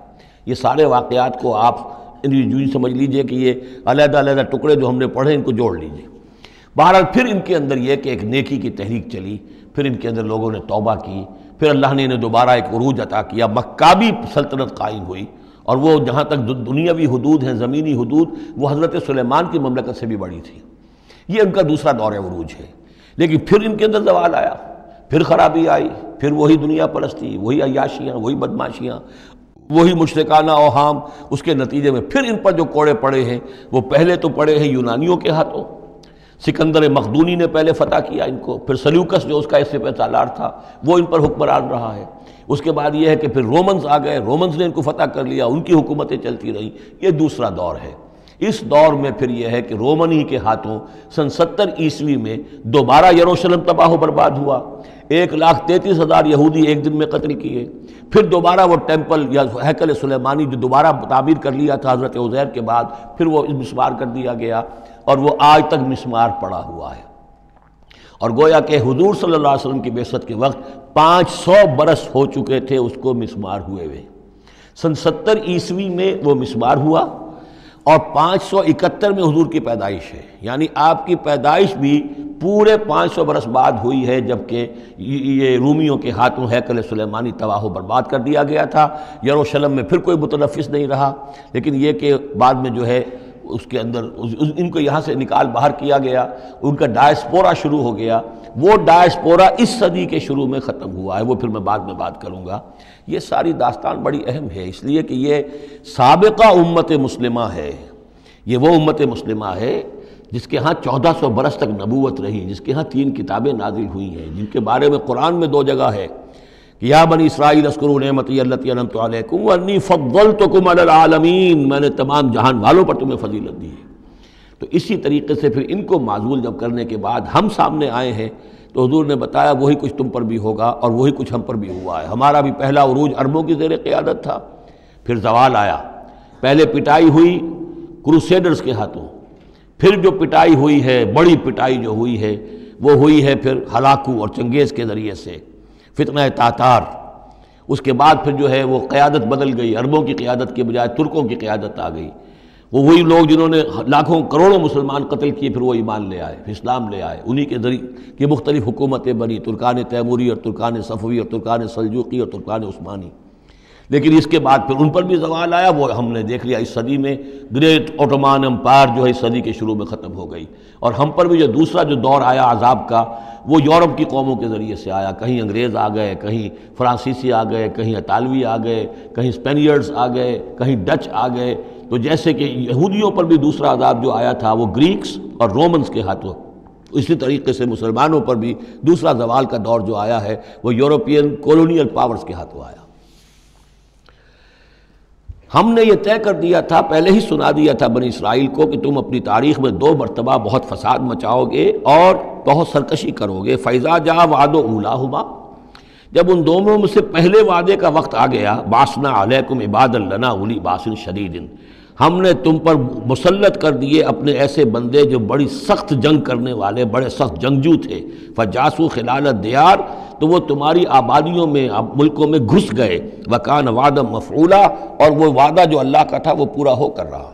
یہ سارے واقعات کو آپ یوں سمجھ لیجئے کہ یہ علیحدہ علیحدہ ٹکڑے جو ہم نے پڑھے ان کو جوڑ لیجئے۔ بہرحال پھر ان کے اندر یہ کہ ایک نیکی کی تحریک چلی، پھر ان کے اندر لوگوں نے توبہ کی، پھر اللہ نے انہیں دوبارہ ایک عروج عطا کیا، مکابی سلطنت قائم ہوئی، اور وہ جہاں تک دنیاوی حدود ہیں، زمینی حدود، وہ حضرت سلیمان کی مملکت سے بھی بڑی تھی۔ یہ ان کا دوسرا دور عروج ہے۔ لیکن پھر ان کے اندر زوال آیا، پھر خرابی آئی، پھر وہی دنیا پرستی، وہی عیاشیاں، وہی بدماشیاں، وہی مشرکانہ اوہام۔ اس کے نتیجے میں پھر ان پر جو کوڑے پڑے ہیں وہ پہلے تو پڑے ہیں یونانیوں کے ہاتھوں، سکندر مقدونی نے پہلے فتح کیا ان کو، پھر سلیوکس جو اس کا اس سے پہ سالار تھا وہ ان پر حکمران رہا ہے۔ اس کے بعد یہ ہے کہ پھر رومنز آ گئے، رومنز نے ان کو فتح کر لیا، ان کی حکومتیں چلتی رہیں۔ یہ دوسرا دور ہے۔ اس دور میں پھر یہ ہے کہ رومنی کے ہاتھوں سن 70 عیسوی میں دوبارہ یروشلم تباہ و برباد ہوا، 1,33,000 یہودی ایک دن میں قتل کیے، پھر دوبارہ وہ ٹیمپل یا ہیکل سلیمانی جو دوبارہ تعمیر کر لیا تھا حضرت عزیر کے بعد، پھر وہ مسمار کر دیا گیا، اور وہ آج تک مسمار پڑا ہوا ہے۔ اور گویا کہ حضور صلی اللہ علیہ وسلم کی بعثت کے وقت 500 برس ہو چکے تھے اس کو مسمار ہوئے ہوئے۔ سن 70 عیسوی میں وہ مسمار ہوا، اور 571 میں حضور کی پیدائش ہے، یعنی آپ کی پیدائش بھی پورے 500 برس بعد ہوئی ہے، جبکہ یہ رومیوں کے ہاتھوں ہیکل سلیمانی تباہ و برباد کر دیا گیا تھا۔ یروشلم میں پھر کوئی متنفس نہیں رہا، لیکن یہ کہ بعد میں جو ہے اس کے اندر ان کو یہاں سے نکال باہر کیا گیا، ان کا ڈائسپورا شروع ہو گیا۔ وہ ڈائسپورا اس صدی کے شروع میں ختم ہوا ہے، وہ پھر میں بعد میں بات کروں گا۔ یہ ساری داستان بڑی اہم ہے، اس لیے کہ یہ سابقہ امت مسلمہ ہے۔ یہ وہ امت مسلمہ ہے جس کے ہاں 1400 برس تک نبوت رہی، جس کے ہاں 3 کتابیں نازل ہوئی ہیں، جن کے بارے میں قرآن میں 2 جگہ ہے کہ یا بنی اسرائیل اذکروا نعمتی التی انعمت علیکم وانی فضلتکم علی العالمین، میں نے تمام جہان والوں پر تمہیں فضیلت دی ہے۔ تو اسی طریقے سے پھر ان کو معزول جب کرنے کے بعد ہم سامنے آئے ہیں تو حضور نے بتایا وہی کچھ تم پر بھی ہوگا اور وہی کچھ ہم پر بھی ہوا ہے۔ ہمارا بھی پہلا عروج عربوں کی زیر قیادت تھا، پھر زوال آیا، پہلے پٹائی ہوئی کروسیڈرز کے ہاتھوں، پھر جو پٹائی ہوئی ہے، بڑی پٹائی جو ہوئی ہے وہ ہوئی ہے پھر ہلاکو اور چنگیز کے ذریعے سے، فتنہ تاتار، اس کے بعد پھر جو ہے وہ قیادت بدل گئی، عربوں کی قیادت کے بجائے ترکوں کی قیادت آ گئی۔ وہ وہی لوگ جنہوں نے لاکھوں کروڑوں مسلمان قتل کیے، پھر وہ ایمان لے آئے، اسلام لے آئے، انہی کے ذریعے کی مختلف حکومتیں بنی، ترکان تیموری اور ترکان صفوی اور ترکان سلجوقی اور ترکان عثمانی۔ لیکن اس کے بعد پھر ان پر بھی زوال آیا، وہ ہم نے دیکھ لیا اس صدی میں گریٹ اوٹومان امپائر جو ہے اس صدی کے شروع میں ختم ہو گئی، اور ہم پر بھی جو دوسرا جو دور آیا عذاب کا، وہ یورپ کی قوموں کے ذریعے سے آیا۔ کہیں انگریز آ گئے، کہیں فرانسیسی آ گئے، کہیں اطالوی آ گئے، کہیں اسپینیئرز آ گئے، کہیں ڈچ آ گئے۔ تو جیسے کہ یہودیوں پر بھی دوسرا عذاب جو آیا تھا وہ گریکس اور رومنز کے ہاتھوں، اسی طریقے سے مسلمانوں پر بھی دوسرا زوال کا دور جو آیا ہے وہ یورپین کولونیل پاورز کے ہاتھوں آیا۔ ہم نے یہ طے کر دیا تھا، پہلے ہی سنا دیا تھا بنی اسرائیل کو کہ تم اپنی تاریخ میں 2 مرتبہ بہت فساد مچاؤ گے اور بہت سرکشی کرو گے۔ فَإِذَا جَاءَ وَعْدُ أُولَاهُمَا، جب ان دونوں میں سے پہلے وعدے کا وقت آ گیا، بَعَثْنَا عَلَيْكُمْ عِبَادًا لَنَا أُولِي بَأْسٍ شَدِيدٍ، ہم نے تم پر مسلط کر دیے اپنے ایسے بندے جو بڑی سخت جنگ کرنے والے، بڑے سخت جنگجو تھے۔ فَجَاسُوا خِلَالَ الدِّيَارِ، تو وہ تمہاری آبادیوں میں، ملکوں میں گھس گئے۔ وَكَانَ وَعْدًا مَفْعُولًا، اور وہ وعدہ جو اللہ کا تھا وہ پورا ہو کر رہا۔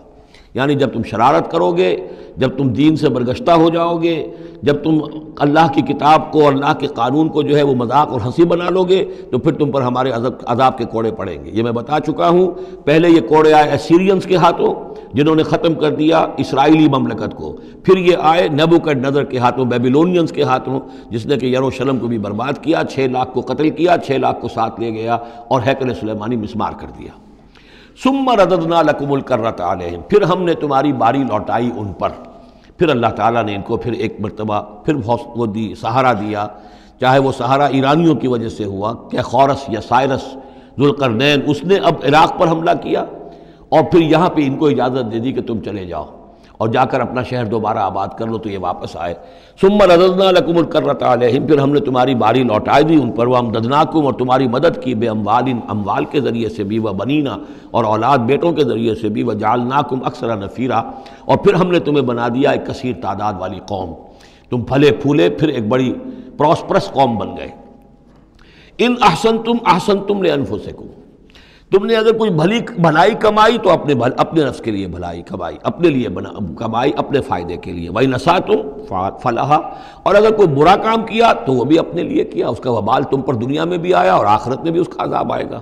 یعنی جب تم شرارت کرو گے، جب تم دین سے برگشتہ ہو جاؤ گے، جب تم اللہ کی کتاب کو اور اللہ کے قانون کو جو ہے وہ مذاق اور ہنسی بنا لو گے، تو پھر تم پر ہمارے عذاب کے کوڑے پڑیں گے۔ یہ میں بتا چکا ہوں، پہلے یہ کوڑے آئے اسیرینز کے ہاتھوں جنہوں نے ختم کر دیا اسرائیلی مملکت کو، پھر یہ آئے نیبوکڈنیزر کے ہاتھوں، بیبیلونینز کے ہاتھوں، جس نے کہ یروشلم کو بھی برباد کیا، 6 لاکھ کو قتل کیا، 6 لاکھ کو ساتھ لے گیا اور ہیکل سلیمانی مسمار کر دیا۔ ثم رددنا لکم الکرۃ علیہم، پھر ہم نے تمہاری باری لوٹائی ان پر۔ پھر اللہ تعالیٰ نے ان کو پھر ایک مرتبہ پھر وہ دی، سہارا دیا، چاہے وہ سہارا ایرانیوں کی وجہ سے ہوا کہ خورس یا سائرس ذوالقرنین، اس نے اب عراق پر حملہ کیا اور پھر یہاں پہ ان کو اجازت دے دی کہ تم چلے جاؤ اور جا کر اپنا شہر دوبارہ آباد کر لو، تو یہ واپس آئے۔ ثم رددنا لکم الکرۃ علیہم، پھر ہم نے تمہاری باری لوٹائی دی ان پر، وامددناکم، اور تمہاری مدد کی، بے اموال کے ذریعے سے بھی، وبنینا، اور اولاد بیٹوں کے ذریعے سے بھی، وجعلناکم اکثر نفیرا، اور پھر ہم نے تمہیں بنا دیا ایک کثیر تعداد والی قوم، تم پھلے پھولے پھر ایک بڑی پراسپرس قوم بن گئے۔ ان احسنتم احسنتم لانفسکم، تم نے اگر کوئی بھلائی کمائی تو اپنے نفس کے لیے بھلائی کمائی، اپنے لیے کمائی، اپنے فائدے کے لیے۔ وَإِنْ أَسَأْتُمْ فَلَهَا، اور اگر کوئی برا کام کیا تو وہ بھی اپنے لیے کیا، اس کا وبال تم پر دنیا میں بھی آیا اور آخرت میں بھی اس کا عذاب آئے گا۔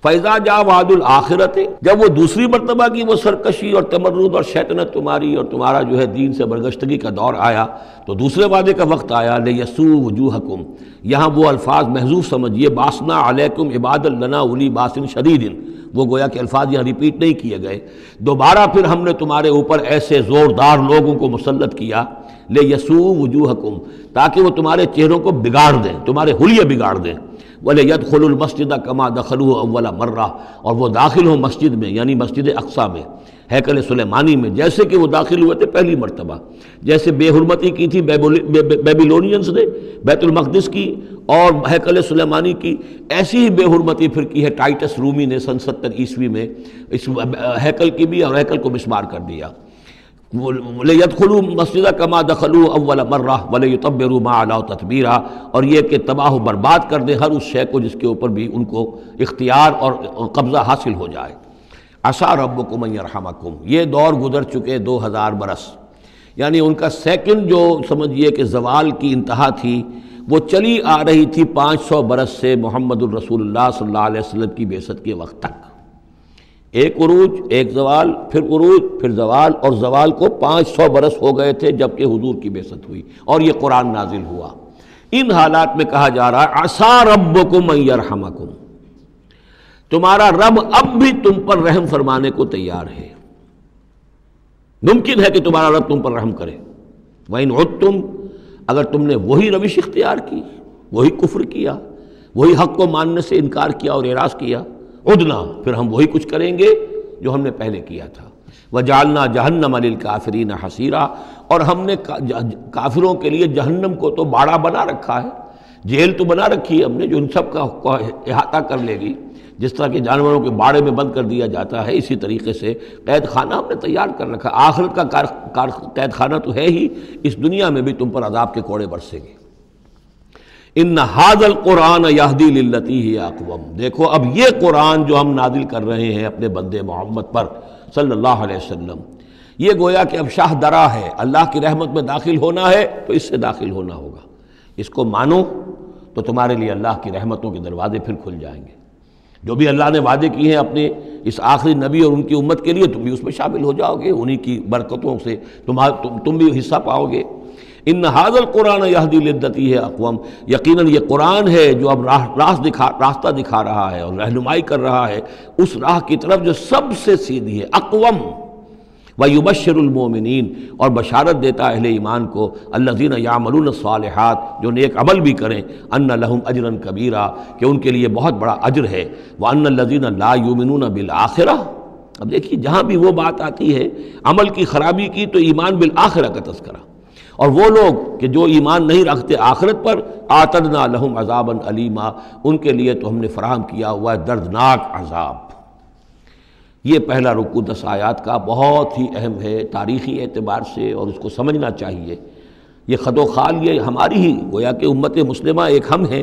فَإِذَا جَاءَ وَعْدُ الْآخِرَةِ، جب وہ دوسری مرتبہ کی وہ سرکشی اور تمرد اور شیطنت تمہاری اور تمہارا جو ہے دین سے برگشتگی کا دور آیا، تو دوسرے وعدے کا وقت آیا، لِيَسُوءُ وُجُوهَكُمْ، یہاں وہ الفاظ محذوف سمجھیے، بَعَثْنَا عَلَيْكُمْ عِبَادًا لَنَا أُولِي بَأْسٍ شَدِيدٍ، وہ گویا کہ الفاظ یہاں ریپیٹ نہیں کیے گئے۔ دوبارہ پھر ہم نے تمہارے اوپر ایسے زوردار لوگوں کو مسلط کیا، لِيَسُوءُ وُجُوهَكُمْ، تاکہ وہ تمہارے چہروں کو بگاڑ دیں، تمہارے حلیے بگاڑ دیں۔ وَلِيَدْخُلُوا الْمَسْجِدَ كَمَا دَخَلُوهُ أَوَّلَ مَرَّةٍ، اور وہ داخل ہوں مسجد میں، یعنی مسجد اقصیٰ میں، ہیکل سلیمانی میں، جیسے کہ وہ داخل ہوئے تھے پہلی مرتبہ۔ جیسے بے حرمتی کی تھی بیبیلونینز نے بیت المقدس کی اور ہیکل سلیمانی کی، ایسی ہی بے حرمتی پھر کی ہے ٹائٹس رومی نے سن 70 عیسوی میں اس ہیکل کی بھی، اور ہیکل کو مسمار کر دیا۔ لِيَدْخُلُوا الْمَسْجِدَ كَمَا دَخَلُوهُ أَوَّلَ مَرَّةٍ وَلِيُتَبِّرُوا مَا عَلَوْا تَتْبِيرًا، اور یہ کہ تباہ و برباد کر دیں ہر اس شے کو جس کے اوپر بھی ان کو اختیار اور قبضہ حاصل ہو جائے۔ عَسَىٰ رَبُّكُمْ أَن يَرْحَمَكُمْ، یہ دور گزر چکے 2000 برس، یعنی ان کا سیکنڈ جو سمجھیے کہ زوال کی انتہا تھی وہ چلی آ رہی تھی 500 برس سے محمد الرسول اللہ صلی اللہ علیہ وسلم کی بعثت کے وقت تک۔ ایک عروج، ایک زوال، پھر عروج، پھر زوال، اور زوال کو 500 برس ہو گئے تھے جب کہ حضور کی بعثت ہوئی اور یہ قرآن نازل ہوا۔ ان حالات میں کہا جا رہا ہے عسیٰ ربکم ان یرحمکم، تمہارا رب اب بھی تم پر رحم فرمانے کو تیار ہے، ممکن ہے کہ تمہارا رب تم پر رحم کرے۔ وَإِنْ عُدْتُمْ، اگر تم نے وہی روش اختیار کی، وہی کفر کیا، وہی حق کو ماننے سے انکار کیا اور اعراض کیا، عدنا، پھر ہم وہی کچھ کریں گے جو ہم نے پہلے کیا تھا۔ وَجَعَلْنَا جَهَنَّمَ لِلْكَافِرِينَ حَصِيرًا، اور ہم نے کافروں کے لیے جہنم کو تو باڑا بنا رکھا ہے، جیل تو بنا رکھی ہے ہم نے جو ان سب کا احاطہ کر لے گی۔ جس طرح کہ جانوروں کے باڑے میں بند کر دیا جاتا ہے، اسی طریقے سے قید خانہ ہم نے تیار کر رکھا۔ آخرت کا قید خانہ تو ہے ہی، اس دنیا میں بھی تم پر عذاب کے کوڑے برسیں گے۔ ان ھذا القرآن یہدی للتی ہی اقوم، دیکھو اب یہ قرآن جو ہم نازل کر رہے ہیں اپنے بندے محمد پر صلی اللہ علیہ وسلم، یہ گویا کہ اب شاہ درا ہے، اللہ کی رحمت میں داخل ہونا ہے تو اس سے داخل ہونا ہوگا، اس کو مانو تو تمہارے لیے اللہ کی رحمتوں کے دروازے پھر کھل جائیں گے۔ جو بھی اللہ نے وعدے کیے ہیں اپنے اس آخری نبی اور ان کی امت کے لیے، تم بھی اس میں شامل ہو جاؤ گے، انہی کی برکتوں سے تم بھی حصہ پاؤ گے۔ ان ھذا القرآن یہدی للتی ہے اقوم، یقیناً یہ قرآن ہے جو اب راستہ دکھا رہا ہے اور رہنمائی کر رہا ہے اس راہ کی طرف جو سب سے سیدھی ہے، اقوم۔ وَيُبَشِّرُ الْمُؤْمِنِينَ، اور بشارت دیتا اہل ایمان کو، الَّذِينَ يَعْمَلُونَ الصَّالِحَاتِ، جو نیک عمل بھی کریں، أَنَّ لَهُمْ أَجْرًا كَبِيرًا، کہ ان کے لیے بہت بڑا اجر ہے، وَأَنَّ الَّذِينَ لَا يُؤْمِنُونَ بِالْآخِرَةِ۔ اب دیکھیے جہاں بھی وہ بات آتی ہے عمل کی خرابی کی تو ایمان بالآخرہ کا تذکرہ، اور وہ لوگ کہ جو ایمان نہیں رکھتے آخرت پر، آتدنا لہم عذابا علیما، ان کے لیے تو ہم نے فراہم کیا ہوا ہے دردناک عذاب۔ یہ پہلا رکوع 10 آیات کا بہت ہی اہم ہے تاریخی اعتبار سے، اور اس کو سمجھنا چاہیے۔ یہ خد و خال یہ ہماری ہی گویا کہ امت مسلمہ ایک ہم ہیں،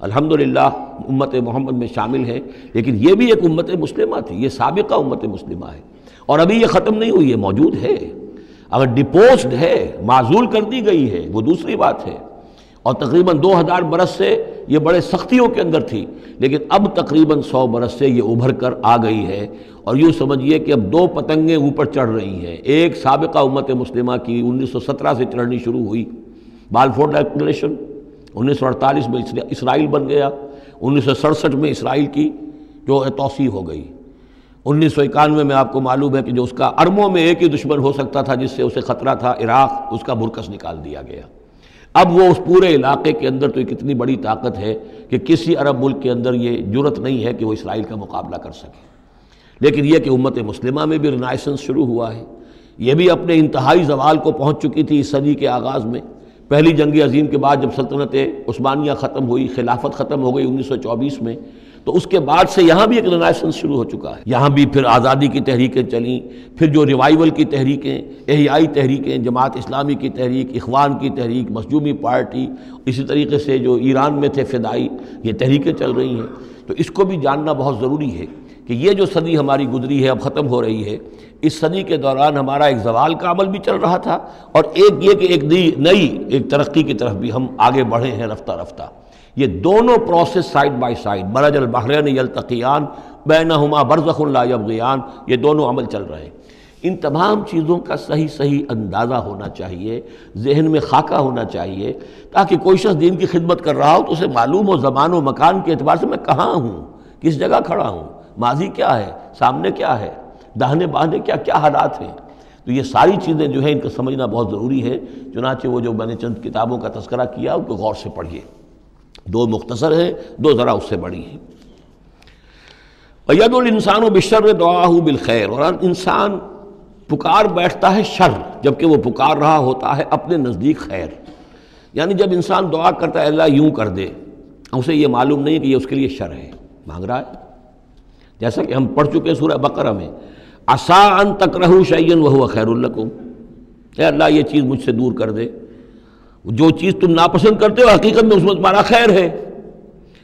الحمدللہ امت محمد میں شامل ہے، لیکن یہ بھی ایک امت مسلمہ تھی، یہ سابقہ امت مسلمہ ہے، اور ابھی یہ ختم نہیں ہوئی ہے، موجود ہے۔ اگر ڈپوزڈ ہے، معزول کر دی گئی ہے، وہ دوسری بات ہے، اور تقریباً 2000 برس سے یہ بڑے سختیوں کے اندر تھی، لیکن اب تقریباً 100 برس سے یہ ابھر کر آ گئی ہے، اور یوں سمجھیے کہ اب 2 پتنگیں اوپر چڑھ رہی ہیں۔ ایک سابقہ امت مسلمہ کی 1917 سے چڑھنی شروع ہوئی، بالفور ڈکلریشن، 1948 میں اسرائیل بن گیا، 1967 میں اسرائیل کی جو توسیع ہو گئی، 1991 میں آپ کو معلوم ہے کہ جو اس کا اربوں میں ایک ہی دشمن ہو سکتا تھا جس سے اسے خطرہ تھا، عراق، اس کا برکس نکال دیا گیا۔ اب وہ اس پورے علاقے کے اندر تو ایک اتنی بڑی طاقت ہے کہ کسی عرب ملک کے اندر یہ جرت نہیں ہے کہ وہ اسرائیل کا مقابلہ کر سکے۔ لیکن یہ کہ امت مسلمہ میں بھی رینائسنس شروع ہوا ہے، یہ بھی اپنے انتہائی زوال کو پہنچ چکی تھی اس صدی کے آغاز میں۔ پہلی جنگ عظیم کے بعد جب سلطنت عثمانیہ ختم ہوئی، خلافت ختم ہو گئی 1924 میں، تو اس کے بعد سے یہاں بھی ایک رینائسنس شروع ہو چکا ہے۔ یہاں بھی پھر آزادی کی تحریکیں چلیں، پھر جو ریوائیول کی تحریکیں، احیائی تحریکیں، جماعت اسلامی کی تحریک، اخوان کی تحریک، مظلومی پارٹی، اسی طریقے سے جو ایران میں تھے فدائی، یہ تحریکیں چل رہی ہیں۔ تو اس کو بھی جاننا بہت ضروری ہے کہ یہ جو صدی ہماری گزری ہے، اب ختم ہو رہی ہے، اس صدی کے دوران ہمارا ایک زوال کا عمل بھی چل رہا تھا، اور ایک یہ کہ ایک نئی ترقی کی طرف بھی ہم آگے بڑھے ہیں رفتہ رفتہ۔ یہ دونوں پروسیس سائیڈ بائی سائیڈ، مرج البحرین یلتقیان بینہما برزخ لا یبغیان، یہ دونوں عمل چل رہے ہیں۔ ان تمام چیزوں کا صحیح اندازہ ہونا چاہیے، ذہن میں خاکہ ہونا چاہیے، تاکہ کوئی شخص دین کی خدمت کر رہا ہو تو اسے معلوم ہو زمان و مکان کے اعتبار سے میں کہاں ہوں، کس جگہ کھڑا ہوں، ماضی کیا ہے، سامنے کیا ہے، داہنے بائیں کیا حالات ہیں۔ تو یہ ساری چیزیں جو ہیں ان کو سمجھنا بہت ضروری ہے۔ چنانچہ وہ جو میں نے چند کتابوں کا تذکرہ کیا ان کو غور سے پڑھیے، 2 مختصر ہیں، 2 ذرا اس سے بڑی ہیں۔ وَيَدْعُو الْإِنسَانُ بِالشَّرِّ دُعَاءَهُ بِالْخَيْرِ، اور انسان پکار بیٹھتا ہے شر جبکہ وہ پکار رہا ہوتا ہے اپنے نزدیک خیر۔ یعنی جب انسان دعا کرتا ہے اللہ یوں کر دے، اسے یہ معلوم نہیں کہ یہ اس کے لیے شر ہے، مانگ رہا ہے۔ جیسا کہ ہم پڑھ چکے ہیں سورہ بقرہ میں، عَسَىٰ أَن تَكْرَهُوا شَيْئًا وَهُوَ خَيْرٌ لَكُمْ، اے اللہ یہ چیز مجھ سے دور کر دے، جو چیز تم ناپسند کرتے ہو حقیقت میں اس میں تمہارا خیر ہے۔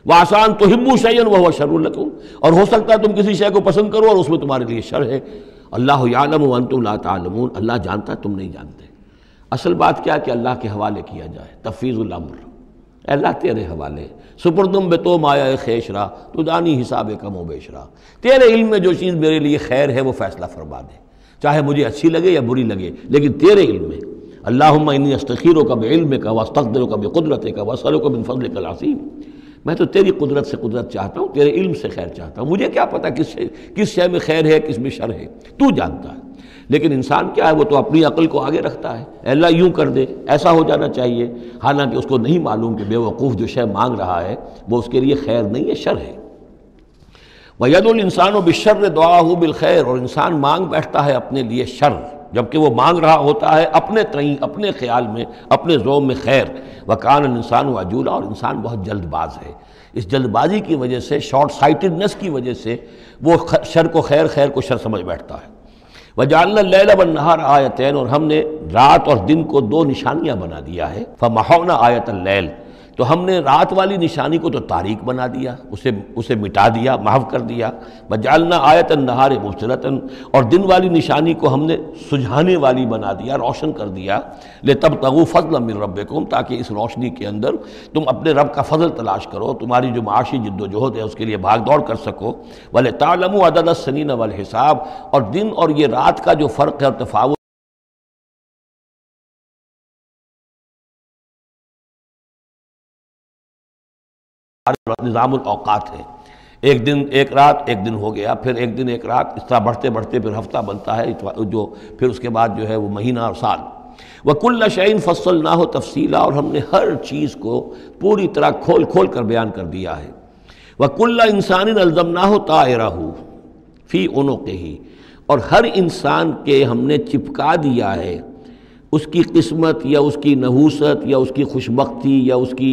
وَعَسَىٰ أَن تُحِبُّوا شَيْئًا وَهُوَ شَرٌّ لَكُمْ، اور ہو سکتا ہے تم کسی شے کو پسند کرو اور اس میں تمہارے لیے شر ہے۔ اللہ یعلم وانتم لا تعلمون، اللہ جانتا ہے تم نہیں جانتے۔ اصل بات کیا کہ اللہ کے حوالے کیا جائے، تفویض الامر، اے اللہ تیرے حوالے، سپردم بے تو مایا خیشرا تو دانی حساب کم و بیشرا، تیرے علم میں جو چیز میرے لیے خیر ہے وہ فیصلہ فرما دے، چاہے مجھے اچھی لگے یا بری لگے، لیکن تیرے علم میں۔ اللہم انی استخیرک بعلمک واستقدرک بقدرتک واسألک من فضلک العظیم، میں تو تیری قدرت سے قدرت چاہتا ہوں، تیرے علم سے خیر چاہتا ہوں، مجھے کیا پتہ کس شے میں خیر ہے کس میں شر ہے، تو جانتا ہے۔ لیکن انسان کیا ہے، وہ تو اپنی عقل کو آگے رکھتا ہے، اے اللہ یوں کر دے، ایسا ہو جانا چاہیے، حالانکہ اس کو نہیں معلوم کہ بے وقوف جو شے مانگ رہا ہے وہ اس کے لیے خیر نہیں ہے، شر ہے۔ وَيَدْعُو الْإِنسَانُ بِالشَّرِّ دُعَاءَهُ بِالْخَيْرِ، اور انسان مانگ بیٹھتا ہے اپنے لیے شر جبکہ وہ مانگ رہا ہوتا ہے اپنے تئیں، اپنے خیال میں، اپنے ذوق میں خیر۔ وَكَانَ الْإِنسَانُ عَجُولًا، اور انسان بہت جلد باز ہے، اس جلد بازی کی وجہ سے، شارٹ سائٹڈنس کی وجہ سے وہ شر کو خیر، خیر کو شر سمجھ بیٹھتا ہے۔ وَجَعَلْنَا اللَّيْلَ وَالنَّهَارَ آیَتَيْنِ، اور ہم نے رات اور دن کو 2 نشانیاں بنا دیا ہے۔ فَمَحَوْنَا آیَةَ اللَّيْلِ، تو ہم نے رات والی نشانی کو تو تاریک بنا دیا، اسے مٹا دیا، محو کر دیا۔ وجعلنا آیۃ النہار مبصرۃ، اور دن والی نشانی کو ہم نے سجھانے والی بنا دیا، روشن کر دیا۔ لتبتغوا فضلا من ربکم، تاکہ اس روشنی کے اندر تم اپنے رب کا فضل تلاش کرو، تمہاری جو معاشی جد و جہد ہے اس کے لیے بھاگ دوڑ کر سکو۔ ولتعلموا عدد السنین والحساب، اور دن اور یہ رات کا جو فرق ہے اور تفاوت نظام الاوقات ہے، ایک دن ایک رات ایک دن ہو گیا، پھر ایک دن ایک رات، اس طرح بڑھتے بڑھتے پھر ہفتہ بنتا ہے، جو پھر اس کے بعد جو ہے وہ مہینہ اور سال۔ وَكُلَّ شَيْءٍ فَصَّلْنَاهُ تَفْصِيلًا، اور ہم نے ہر چیز کو پوری طرح کھول کھول کر بیان کر دیا ہے۔ وَكُلَّ إِنسَانٍ أَلْزَمْنَاهُ طَائِرَهُ فِي عُنُقِهِ، اور ہر انسان کے ہم نے چپکا دیا ہے اس کی قسمت یا اس کی نحوست یا اس کی خوشبختی یا اس کی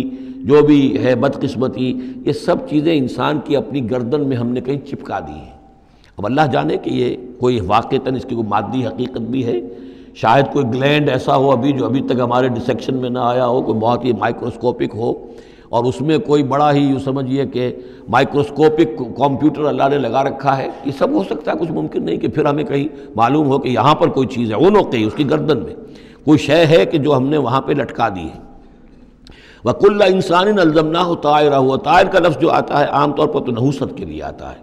جو بھی ہے بدقسمتی، یہ سب چیزیں انسان کی اپنی گردن میں ہم نے کہیں چپکا دی ہیں۔ اب اللہ جانے کہ یہ کوئی واقعتاً اس کی کوئی مادی حقیقت بھی ہے، شاید کوئی گلینڈ ایسا ہو جو ابھی تک ہمارے ڈسیکشن میں نہ آیا ہو، کوئی بہت ہی مائکروسکوپک ہو، اور اس میں کوئی بڑا ہی یوں سمجھیے کہ مائکروسکوپک کمپیوٹر اللہ نے لگا رکھا ہے۔ یہ سب ہو سکتا ہے، کچھ ممکن نہیں کہ پھر ہمیں کہیں معلوم ہو کہ یہاں پر کوئی چیز ہے، اونوقی اس کی گردن میں کوئی شے ہے کہ جو ہم نے وہاں پہ لٹکا دی ہے۔ وَكُلَّ إِنسَانٍ أَلْزَمْنَاهُ طَائِرَهُ، طائر کا لفظ جو آتا ہے عام طور پر تو نحوست کے لیے آتا ہے،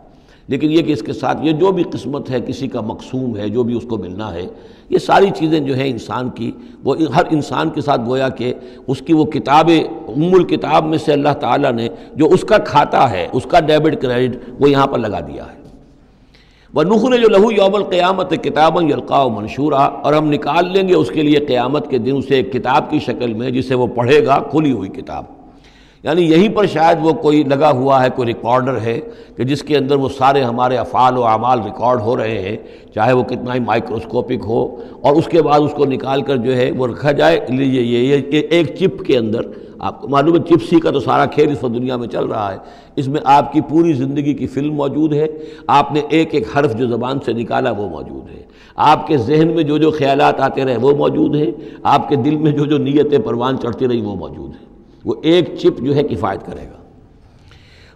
لیکن یہ کہ اس کے ساتھ یہ جو بھی قسمت ہے، کسی کا مقسوم ہے، جو بھی اس کو ملنا ہے، یہ ساری چیزیں جو ہیں انسان کی، وہ ہر انسان کے ساتھ گویا کہ اس کی وہ کتاب ام الکتاب میں سے اللہ تعالیٰ نے جو اس کا کھاتا ہے، اس کا ڈیبٹ کریڈٹ وہ یہاں پر لگا دیا ہے۔ وَنُخْرِجُ لَهُ يَوْمَ الْقِيَامَةِ كِتَابًا يَلْقَاهُ مَنشُورًا، اور ہم نکال لیں گے اس کے لیے قیامت کے دن اسے ایک کتاب کی شکل میں جسے وہ پڑھے گا، کھلی ہوئی کتاب۔ یعنی یہیں پر شاید وہ کوئی لگا ہوا ہے، کوئی ریکارڈر ہے کہ جس کے اندر وہ سارے ہمارے افعال و اعمال ریکارڈ ہو رہے ہیں، چاہے وہ کتنا ہی مائکروسکوپک ہو، اور اس کے بعد اس کو نکال کر جو ہے وہ رکھا جائے یہ ایک چپ کے اندر۔ آپ کو معلوم ہے چپسی کا تو سارا کھیل اس وقت دنیا میں چل رہا ہے، اس میں آپ کی پوری زندگی کی فلم موجود ہے، آپ نے ایک ایک حرف جو زبان سے نکالا وہ موجود ہے، آپ کے ذہن میں جو جو خیالات آتے رہے وہ موجود ہے، آپ کے دل میں جو جو نیتیں پروان چڑھتی رہی وہ موجود ہے۔ وہ ایک چپ جو ہے کفایت کرے گا۔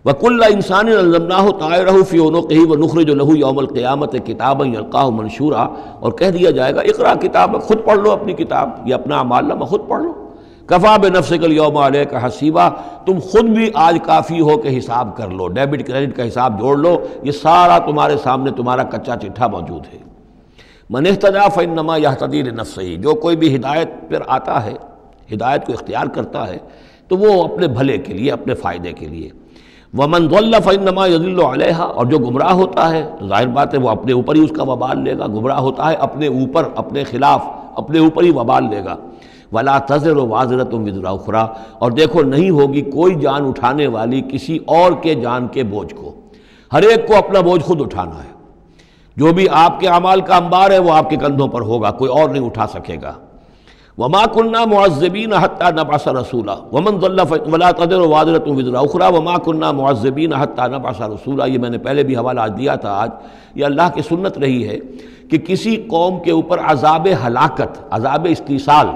وَكُلَّ إِنسَانٍ أَلْزَمْنَاهُ طَائِرَهُ فِي عُنُقِهِ وَنُخْرِجُ لَهُ يَوْمَ الْقِيَامَةِ كِتَابًا يَلْقَاهُ مَنشُورًا، اور کہہ دیا جائے گا اقرأ کتابک، خود پڑھ لو اپنی کتاب، یہ اپنا اعمال نامہ خود پڑھ لو۔ کفیٰ بنفسک اليوم علیک حسیبا، تم خود بھی آج کافی ہو کہ حساب کر لو، ڈیبٹ کریڈٹ کا حساب جوڑ لو، یہ سارا تمہارے سامنے تمہارا کچا چٹھا موجود ہے۔ من اہتدی فإنما یہتدی لنفسہ، جو کوئی بھی ہدایت پر آتا ہے، ہدایت کو اختیار کرتا ہے تو وہ اپنے بھلے کے لیے، اپنے فائدے کے لیے۔ وَمَنْ ضَلَّ فَإِنَّمَا يَضِلُّ عَلَيْهَا، اور جو گمراہ ہوتا ہے تو ظاہر بات ہے وہ اپنے اوپر ہی اس کا وبال لے گا، گمراہ ہوتا ہے اپنے اوپر، اپنے خلاف، اپنے اوپر ہی وبال لے گا۔ وَلَا تَزِرُ وَازِرَةٌ وِزْرَ أُخْرَىٰ، اور دیکھو نہیں ہوگی کوئی جان اٹھانے والی کسی اور کے جان کے بوجھ کو، ہر ایک کو اپنا بوجھ خود اٹھانا ہے، جو بھی آپ کے اعمال کا انبار ہے وہ آپ کے کندھوں پر ہوگا، کوئی اور نہیں اٹھا سکے گا۔ وَمَا كُنَّا مُعَذِّبِينَ حَتَّىٰ نَبْعَثَ رَسُولًا وَمَنْ ضَلَّ وَلَا تَزِرُ وَازِرَةٌ وِزْرَ أُخْرَىٰ وَمَا كُنَّا مُعَذِّبِينَ حَتَّىٰ نَبْعَثَ رَسُولًا، یہ میں نے پہلے بھی حوالہ دیا تھا آج، یہ اللہ کی سنت رہی ہے کہ کسی قوم کے اوپر عذاب ہلاکت، عذاب استیصال،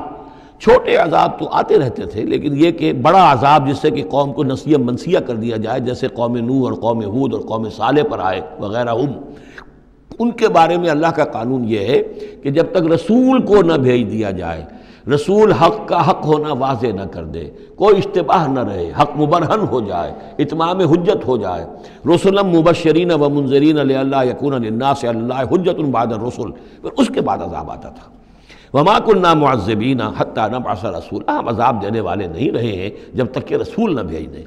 چھوٹے عذاب تو آتے رہتے تھے، لیکن یہ کہ بڑا عذاب جس سے کہ قوم کو نسیہ منسیہ کر دیا جائے، جیسے قوم نوح اور قوم ہود اور قوم صالح پر آئے وغیرہ، ان کے بارے میں اللہ کا قانون یہ ہے کہ جب تک رسول کو نہ بھیج دیا جائے، رسول حق کا حق ہونا واضح نہ کر دے، کوئی اشتباہ نہ رہے، حق مبرہن ہو جائے، اتمام حجت ہو جائے، رسلا مبشرین و منذرین لئلا یکون للناس علی اللہ حجت بعد الرسل، پھر اس کے بعد عذاب آتا تھا۔ وما كنا معذبین حتی نبعث رسولا، ہم عذاب دینے والے نہیں رہے ہیں جب تک کہ رسول نہ بھیج دیں۔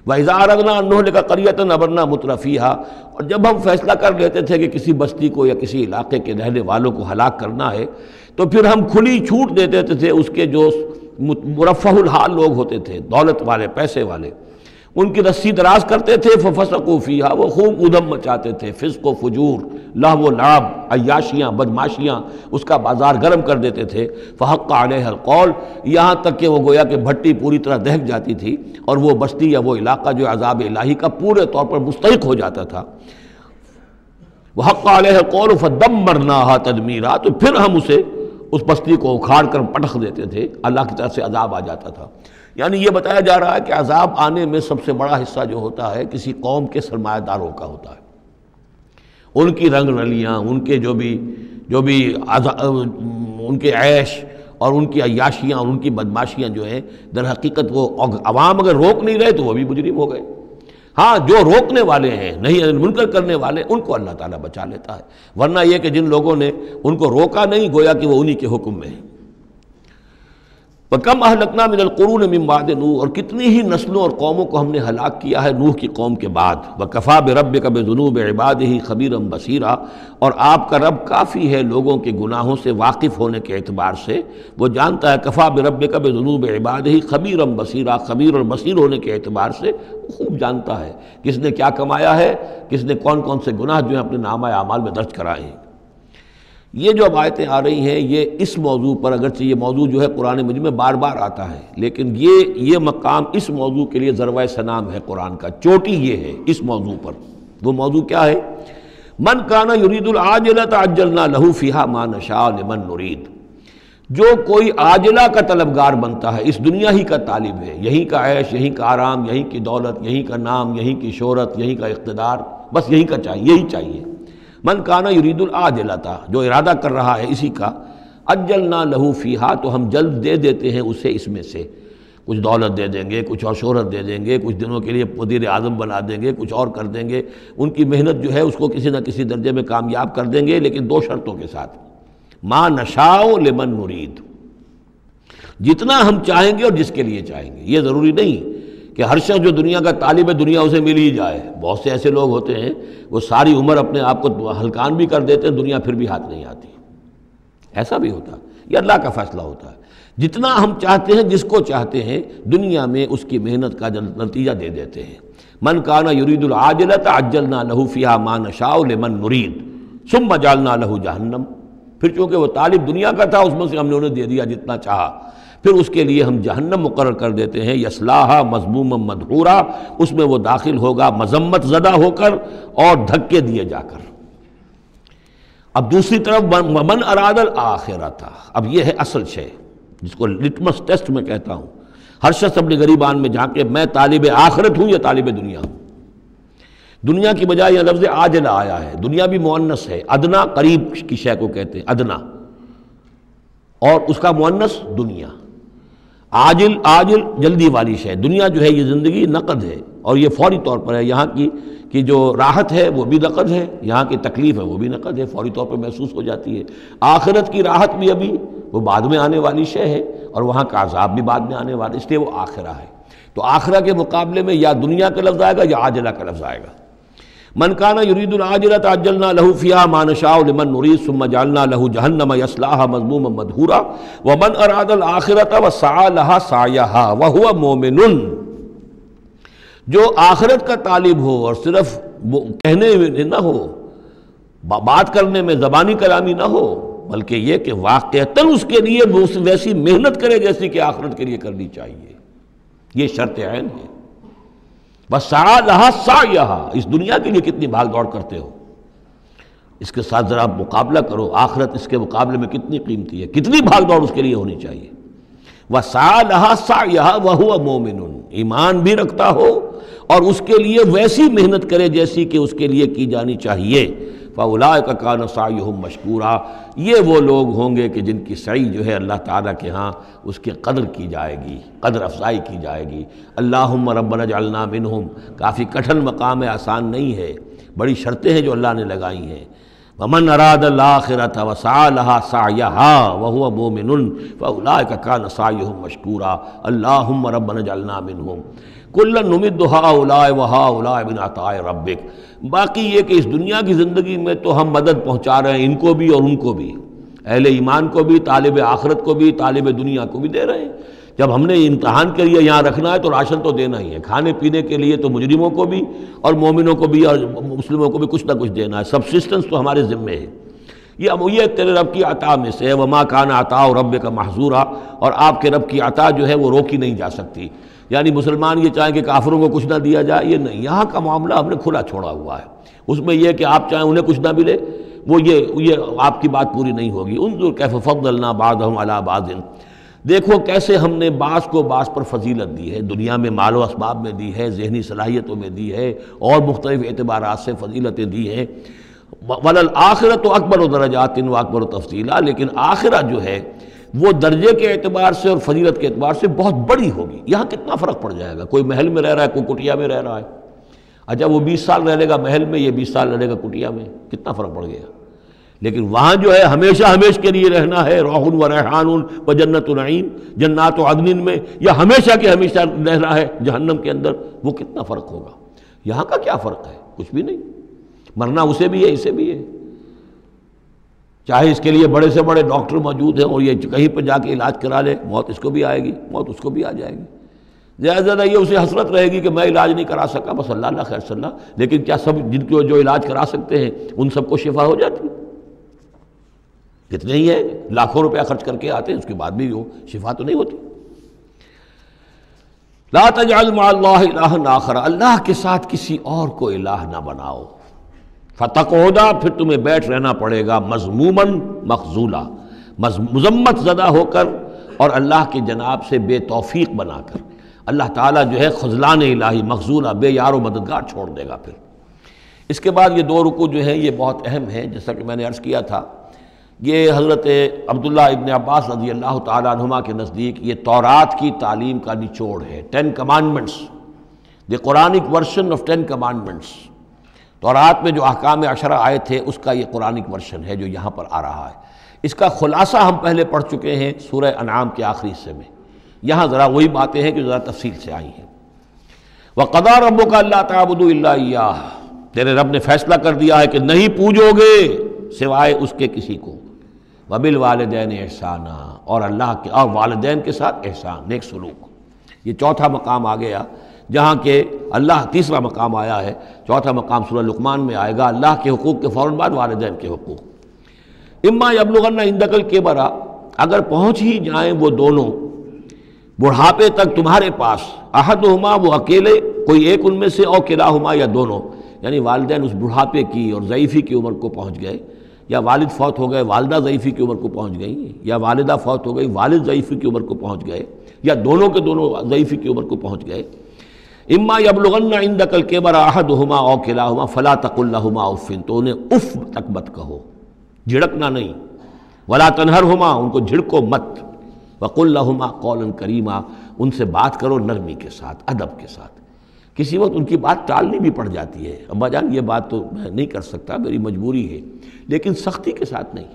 وَإِذَا أَرَدْنَا أَن نُهْلِكَ قَرْيَةً أَمَرْنَا مُتْرَفِيهَا، اور جب ہم فیصلہ کر لیتے تھے کہ کسی بستی کو یا کسی علاقے کے رہنے والوں کو ہلاک کرنا ہے تو پھر ہم کھلی چھوٹ دے دیتے تھے اس کے جو مرفہ الحال لوگ ہوتے تھے، دولت والے، پیسے والے، ان کی رسی دراز کرتے تھے، فَفَسَقُوا فِيهَا، وہ خوب ادھم مچاتے تھے، فسق و فجور، لہو و لعب، عیاشیاں، بدماشیاں، اس کا بازار گرم کر دیتے تھے۔ فحق علیہ القول، یہاں تک کہ وہ گویا کہ بھٹی پوری طرح دہک جاتی تھی اور وہ بستی یا وہ علاقہ جو عذاب الہی کا پورے طور پر مستحق ہو جاتا تھا۔ وحق علیہ القول فدمرناها تدمیرا، تو پھر ہم اسے، اس بستی کو اکھاڑ کر پٹخ دیتے تھے، اللہ کی طرف سے عذاب آ جاتا تھا۔ یعنی یہ بتایا جا رہا ہے کہ عذاب آنے میں سب سے بڑا حصہ جو ہوتا ہے کسی قوم کے سرمایہ داروں کا ہوتا ہے، ان کی رنگ رلیاں، ان کے جو بھی ان کے عیش اور ان کی عیاشیاں اور ان کی بدماشیاں جو ہیں، در حقیقت وہ عوام اگر روک نہیں رہے تو وہ بھی مجرم ہو گئے۔ ہاں جو روکنے والے ہیں، نہیں منکر کرنے والے، ان کو اللہ تعالیٰ بچا لیتا ہے، ورنہ یہ کہ جن لوگوں نے ان کو روکا نہیں، گویا کہ وہ انہی کے حکم میں ہیں۔ وَكَمْ أَهْلَكْنَا مِنَ الْقُرُونِ مِنْ بَعْدِ نوح، اور کتنی ہی نسلوں اور قوموں کو ہم نے ہلاک کیا ہے نوح کی قوم کے بعد۔ وَكَفَى بِرَبِّكَ بِذُنُوبِ عِبَادِهِ خَبِيرًا بَصِيرًا، اور آپ کا رب کافی ہے لوگوں کے گناہوں سے واقف ہونے کے اعتبار سے، وہ جانتا ہے۔ کفا بربک بذنوب عبادہ خبیرا بصیرا، خبیر اور بصیر ہونے کے اعتبار سے خوب جانتا ہے کس نے کیا کمایا ہے، کس نے کون کون سے گناہ جو ہیں اپنے نامہ اعمال میں درج کرائے ہیں۔ یہ جو اب آیتیں آ رہی ہیں یہ اس موضوع پر، اگرچہ یہ موضوع جو ہے قرآن مجید میں بار بار آتا ہے، لیکن یہ مقام اس موضوع کے لیے ذروۂ سنام ہے قرآن کا، چوٹی یہ ہے اس موضوع پر۔ وہ موضوع کیا ہے؟ من کان یرید العاجلۃ عجلنا لہ فیہا ما نشاء لمن نرید، جو کوئی عاجلہ کا طلبگار بنتا ہے، اس دنیا ہی کا طالب ہے، یہیں کا عیش، یہیں کا آرام، یہیں کی دولت، یہیں کا نام، یہیں کی شہرت، یہیں کا اقتدار، بس یہیں کا چاہیے، یہی چاہیے۔ من کانا یرید العاجلۃ، جو ارادہ کر رہا ہے اسی کا، عجلنا لہ فیہا، تو ہم جلد دے دیتے ہیں اسے اس میں سے، کچھ دولت دے دیں گے، کچھ اور شہرت دے دیں گے، کچھ دنوں کے لیے وزیر اعظم بنا دیں گے، کچھ اور کر دیں گے، ان کی محنت جو ہے اس کو کسی نہ کسی درجے میں کامیاب کر دیں گے، لیکن دو شرطوں کے ساتھ۔ ما نشاء لمن نرید، جتنا ہم چاہیں گے اور جس کے لیے چاہیں گے۔ یہ ضروری نہیں کہ ہر شخص جو دنیا کا طالب ہے دنیا اسے مل ہی جائے۔ بہت سے ایسے لوگ ہوتے ہیں وہ ساری عمر اپنے آپ کو ہلکان بھی کر دیتے ہیں، دنیا پھر بھی ہاتھ نہیں آتی، ایسا بھی ہوتا ہے۔ یہ اللہ کا فیصلہ ہوتا ہے، جتنا ہم چاہتے ہیں، جس کو چاہتے ہیں، دنیا میں اس کی محنت کا نتیجہ دے دیتے ہیں۔ من کان یرید العاجلۃ عجلنا لہ فیہا ما نشاء لمن نرید ثم جعلنا لہ جہنم، پھر چونکہ وہ طالب دنیا کا تھا اس میں سے ہم نے انہیں دے دیا جتنا چاہا، پھر اس کے لیے ہم جہنم مقرر کر دیتے ہیں، یصلاھا مذموما مدحورا، اس میں وہ داخل ہوگا مذمت زدہ ہو کر اور دھکے دیے جا کر۔ اب دوسری طرف من اراد الآخرۃ، اب یہ ہے اصل شے جس کو لٹمس ٹیسٹ میں کہتا ہوں۔ ہر شخص اپنے گریبان میں جا کے میں طالب آخرت ہوں یا طالب دنیا ہوں۔ دنیا کی بجائے یہ لفظ عاجلہ آیا ہے، دنیا بھی مؤنث ہے، ادنا قریب کی شے کو کہتے ہیں ادنا، اور اس کا مؤنث دنیا۔ عاجل جلدی والی شے، دنیا جو ہے یہ زندگی نقد ہے اور یہ فوری طور پر ہے، یہاں کی جو راحت ہے وہ بھی نقد ہے، یہاں کی تکلیف ہے وہ بھی نقد ہے، فوری طور پر محسوس ہو جاتی ہے۔ آخرت کی راحت بھی ابھی وہ بعد میں آنے والی شے ہے، اور وہاں کا عذاب بھی بعد میں آنے والا، اس لیے وہ آخرہ ہے۔ تو آخرہ کے مقابلے میں یا دنیا کا لفظ آئے گا یا عاجلہ کا لفظ آئے گا۔ من کان یرید العاجلۃ عجلنا لہ فیہا ما نشاء لمن نرید ثم جعلنا لہ جہنم یصلاھا مذموما مدحورا ومن اراد الآخرۃ وسعی لہا سعیہا وہو مومن، جو آخرت کا طالب ہو اور صرف کہنے میں نہ ہو، بات کرنے میں زبانی کلامی نہ ہو، بلکہ یہ کہ واقعتاً اس کے لیے ویسی محنت کرے جیسی کہ آخرت کے لیے کرنی چاہیے، یہ شرط عین ہے۔ وسعی لہا سعیہا، اس دنیا کے لیے کتنی بھاگ دوڑ کرتے ہو، اس کے ساتھ ذرا مقابلہ کرو، آخرت اس کے مقابلے میں کتنی قیمتی ہے، کتنی بھاگ دوڑ اس کے لیے ہونی چاہیے۔ وسعی لہا سعیہا وہو مومن، ایمان بھی رکھتا ہو اور اس کے لیے ویسی محنت کرے جیسی کہ اس کے لیے کی جانی چاہیے۔ فَأُولَٰئِکَ کَانَ سَعْیُہُم مَشْکُورًا، یہ وہ لوگ ہوں گے کہ جن کی سعی جو ہے اللہ تعالیٰ کے ہاں اس کی قدر کی جائے گی، قدر افزائی کی جائے گی۔ اللہم ربنا اجعلنا منہم، کافی کٹھن مقام ہے، آسان نہیں ہے، بڑی شرطیں ہیں جو اللہ نے لگائی ہیں۔ ومن اراد الآخرۃ وسعی لہا سعیہا وہو مومن فاولئک کان سعیہم مشکورا اللہم ربنا اجعلنا منہم کلا نمد ہؤلاء وہؤلاء من عطاء ربک۔ باقی یہ کہ اس دنیا کی زندگی میں تو ہم مدد پہنچا رہے ہیں ان کو بھی اور ان کو بھی، اہل ایمان کو بھی، طالب آخرت کو بھی، طالب دنیا کو بھی دے رہے ہیں۔ جب ہم نے امتحان کے لیے یہاں رکھنا ہے تو راشن تو دینا ہی ہے، کھانے پینے کے لیے تو مجرموں کو بھی اور مومنوں کو بھی اور مسلموں کو بھی کچھ نہ کچھ دینا ہے، سبسسٹنس تو ہمارے ذمے ہے۔ یہ تیرے رب کی عطا میں سے ہے، وما کان عطاء ربک محظورا، اور آپ کے رب کی عطا جو ہے وہ روکی نہیں جا سکتی۔ یعنی مسلمان یہ چاہیں کہ کافروں کو کچھ نہ دیا جائے، یہ نہیں، یہاں کا معاملہ ہم نے کھلا چھوڑا ہوا ہے، اس میں یہ کہ آپ چاہیں انہیں کچھ نہ ملے، وہ یہ آپ کی بات پوری نہیں ہوگی۔ انظر کیف فضلنا بعضهم علی بعض، دیکھو کیسے ہم نے بعض کو بعض پر فضیلت دی ہے، دنیا میں مال و اسباب میں دی ہے، ذہنی صلاحیتوں میں دی ہے، اور مختلف اعتبارات سے فضیلتیں دی ہیں۔ وَلَلْآخِرَةُ أَكْبَرُ دَرَجَاتٍ وَأَكْبَرُ تَفْضِيلًا، لیکن آخرت جو ہے وہ درجے کے اعتبار سے اور فضیلت کے اعتبار سے بہت بڑی ہوگی۔ یہاں کتنا فرق پڑ جائے گا، کوئی محل میں رہ رہا ہے، کوئی کٹیا میں رہ رہا ہے۔ اچھا وہ 20 سال رہ لے گا محل میں، یہ 20 رہ لے گا کٹیا میں، کتنا فرق پڑ گیا۔ لیکن وہاں جو ہے ہمیشہ ہمیشہ کے لیے رہنا ہے، روح و ریحان و جنت نعیم، جنات و عدن میں، یا ہمیشہ کے ہمیشہ رہنا ہے جہنم کے اندر، وہ کتنا فرق ہوگا۔ یہاں کا کیا فرق ہے؟ کچھ بھی نہیں، مرنا اسے بھی ہے اسے بھی ہے، چاہے اس کے لیے بڑے سے بڑے ڈاکٹر موجود ہیں اور یہ کہیں پہ جا کے علاج کرا لے، موت اس کو بھی آئے گی، موت اس کو بھی آ جائے گی۔ زیادہ یہ اسے حسرت رہے گی کہ میں علاج نہیں کرا سکا، بس اللہ خیر صلی اللہ، لیکن کیا سب جن کو جو علاج کرا سکتے ہیں ان سب کو شفا ہو جاتی؟ کتنے ہی ہیں لاکھوں روپیہ خرچ کر کے آتے ہیں، اس کے بعد بھی وہ شفا تو نہیں ہوتی۔ لا تجعل مع اللہ الہا آخر، اللہ کے ساتھ کسی اور کو الہ نہ بناؤ۔ فتقعد، پھر تمہیں بیٹھ رہنا پڑے گا مذموما مخذولا، مذمت زدہ ہو کر اور اللہ کی جناب سے بے توفیق بنا کر۔ اللہ تعالیٰ جو ہے خذلان الہی، مخذولا، بے یار و مددگار چھوڑ دے گا۔ پھر اس کے بعد یہ 2 رکوع جو ہیں یہ بہت اہم ہیں، جیسا کہ میں نے عرض کیا تھا، یہ حضرت عبداللہ ابن عباس رضی اللہ تعالیٰ عنہما کے نزدیک یہ تورات کی تعلیم کا نچوڑ ہے، 10 commandments, the Quranic version of 10 commandments. تورات میں جو احکام 10 آئے تھے اس کا یہ قرآنک ورژن ہے جو یہاں پر آ رہا ہے۔ اس کا خلاصہ ہم پہلے پڑھ چکے ہیں سورہ انعام کے آخری حصے میں، یہاں ذرا وہی باتیں ہیں کہ ذرا تفصیل سے آئی ہیں۔ وَقَضَىٰ رَبُّكَ أَلَّا تَعْبُدُوا إِلَّا إِيَّاهُ، تیرے رب نے فیصلہ کر دیا ہے کہ نہیں پوجو گے سوائے اس کے کسی کو۔ وَبِالْوَالِدَيْنِ إِحْسَانًا، اور اللہ کے اور والدین کے ساتھ احسان، نیک سلوک۔ یہ چوتھا مقام آ گیا جہاں کہ اللہ، تیسرا مقام آیا ہے، چوتھا مقام سورہ لقمان میں آئے گا، اللہ کے حقوق کے فوراً بعد والدین کے حقوق۔ اما یبلغن عندک الکبر، اگر پہنچ ہی جائیں وہ دونوں بڑھاپے تک تمہارے پاس، احدہما، وہ اکیلے، کوئی ایک ان میں سے، او کلاہما، یا دونوں، یعنی والدین اس بڑھاپے کی اور ضعیفی کی عمر کو پہنچ گئے، یا والد فوت ہو گئے والدہ ضعیفی کی عمر کو پہنچ گئی، یا والدہ فوت ہو گئی والد ضعیفی کی عمر کو پہنچ گئے، یا دونوں کے دونوں ضعیفی کی عمر کو پہنچ گئے۔ اما یبلغن عندک الکبر احدہما او کلاہما فلا تقل لہما اف، تو انہیں اف تک مت کہو، جھڑکنا نہیں، ولا تنہرہما، ان کو جھڑکو مت، وقل لہما قولا کریما، ان سے بات کرو نرمی کے ساتھ، ادب کے ساتھ۔ کسی وقت ان کی بات ٹالنی بھی پڑ جاتی ہے، ابا جان یہ بات تو میں نہیں کر سکتا، میری مجبوری ہے، لیکن سختی کے ساتھ نہیں۔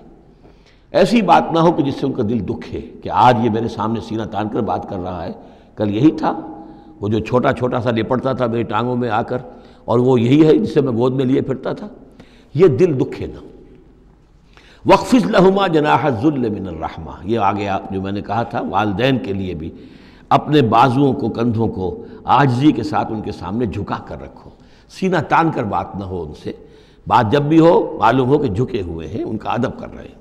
ایسی بات نہ ہو کہ جس سے ان کا دل دکھے کہ آج یہ میرے سامنے سینہ تان کر بات کر رہا ہے، کل یہی تھا وہ جو چھوٹا چھوٹا سا لپٹتا تھا میری ٹانگوں میں آ کر، اور وہ یہی ہے جسے میں گود میں لیے پھرتا تھا، یہ دل دکھے نہ۔ وَاخْفِضْ لَهُمَا جَنَاحَ الذُّلِّ مِنَ الرَّحْمَةِ، یہ آگے جو میں نے کہا تھا والدین کے لیے بھی اپنے بازوؤں کو، کندھوں کو عاجزی کے ساتھ ان کے سامنے جھکا کر رکھو، سینہ تان کر بات نہ ہو ان سے، بات جب بھی ہو معلوم ہو کہ جھکے ہوئے ہیں، ان کا ادب کر رہے ہیں۔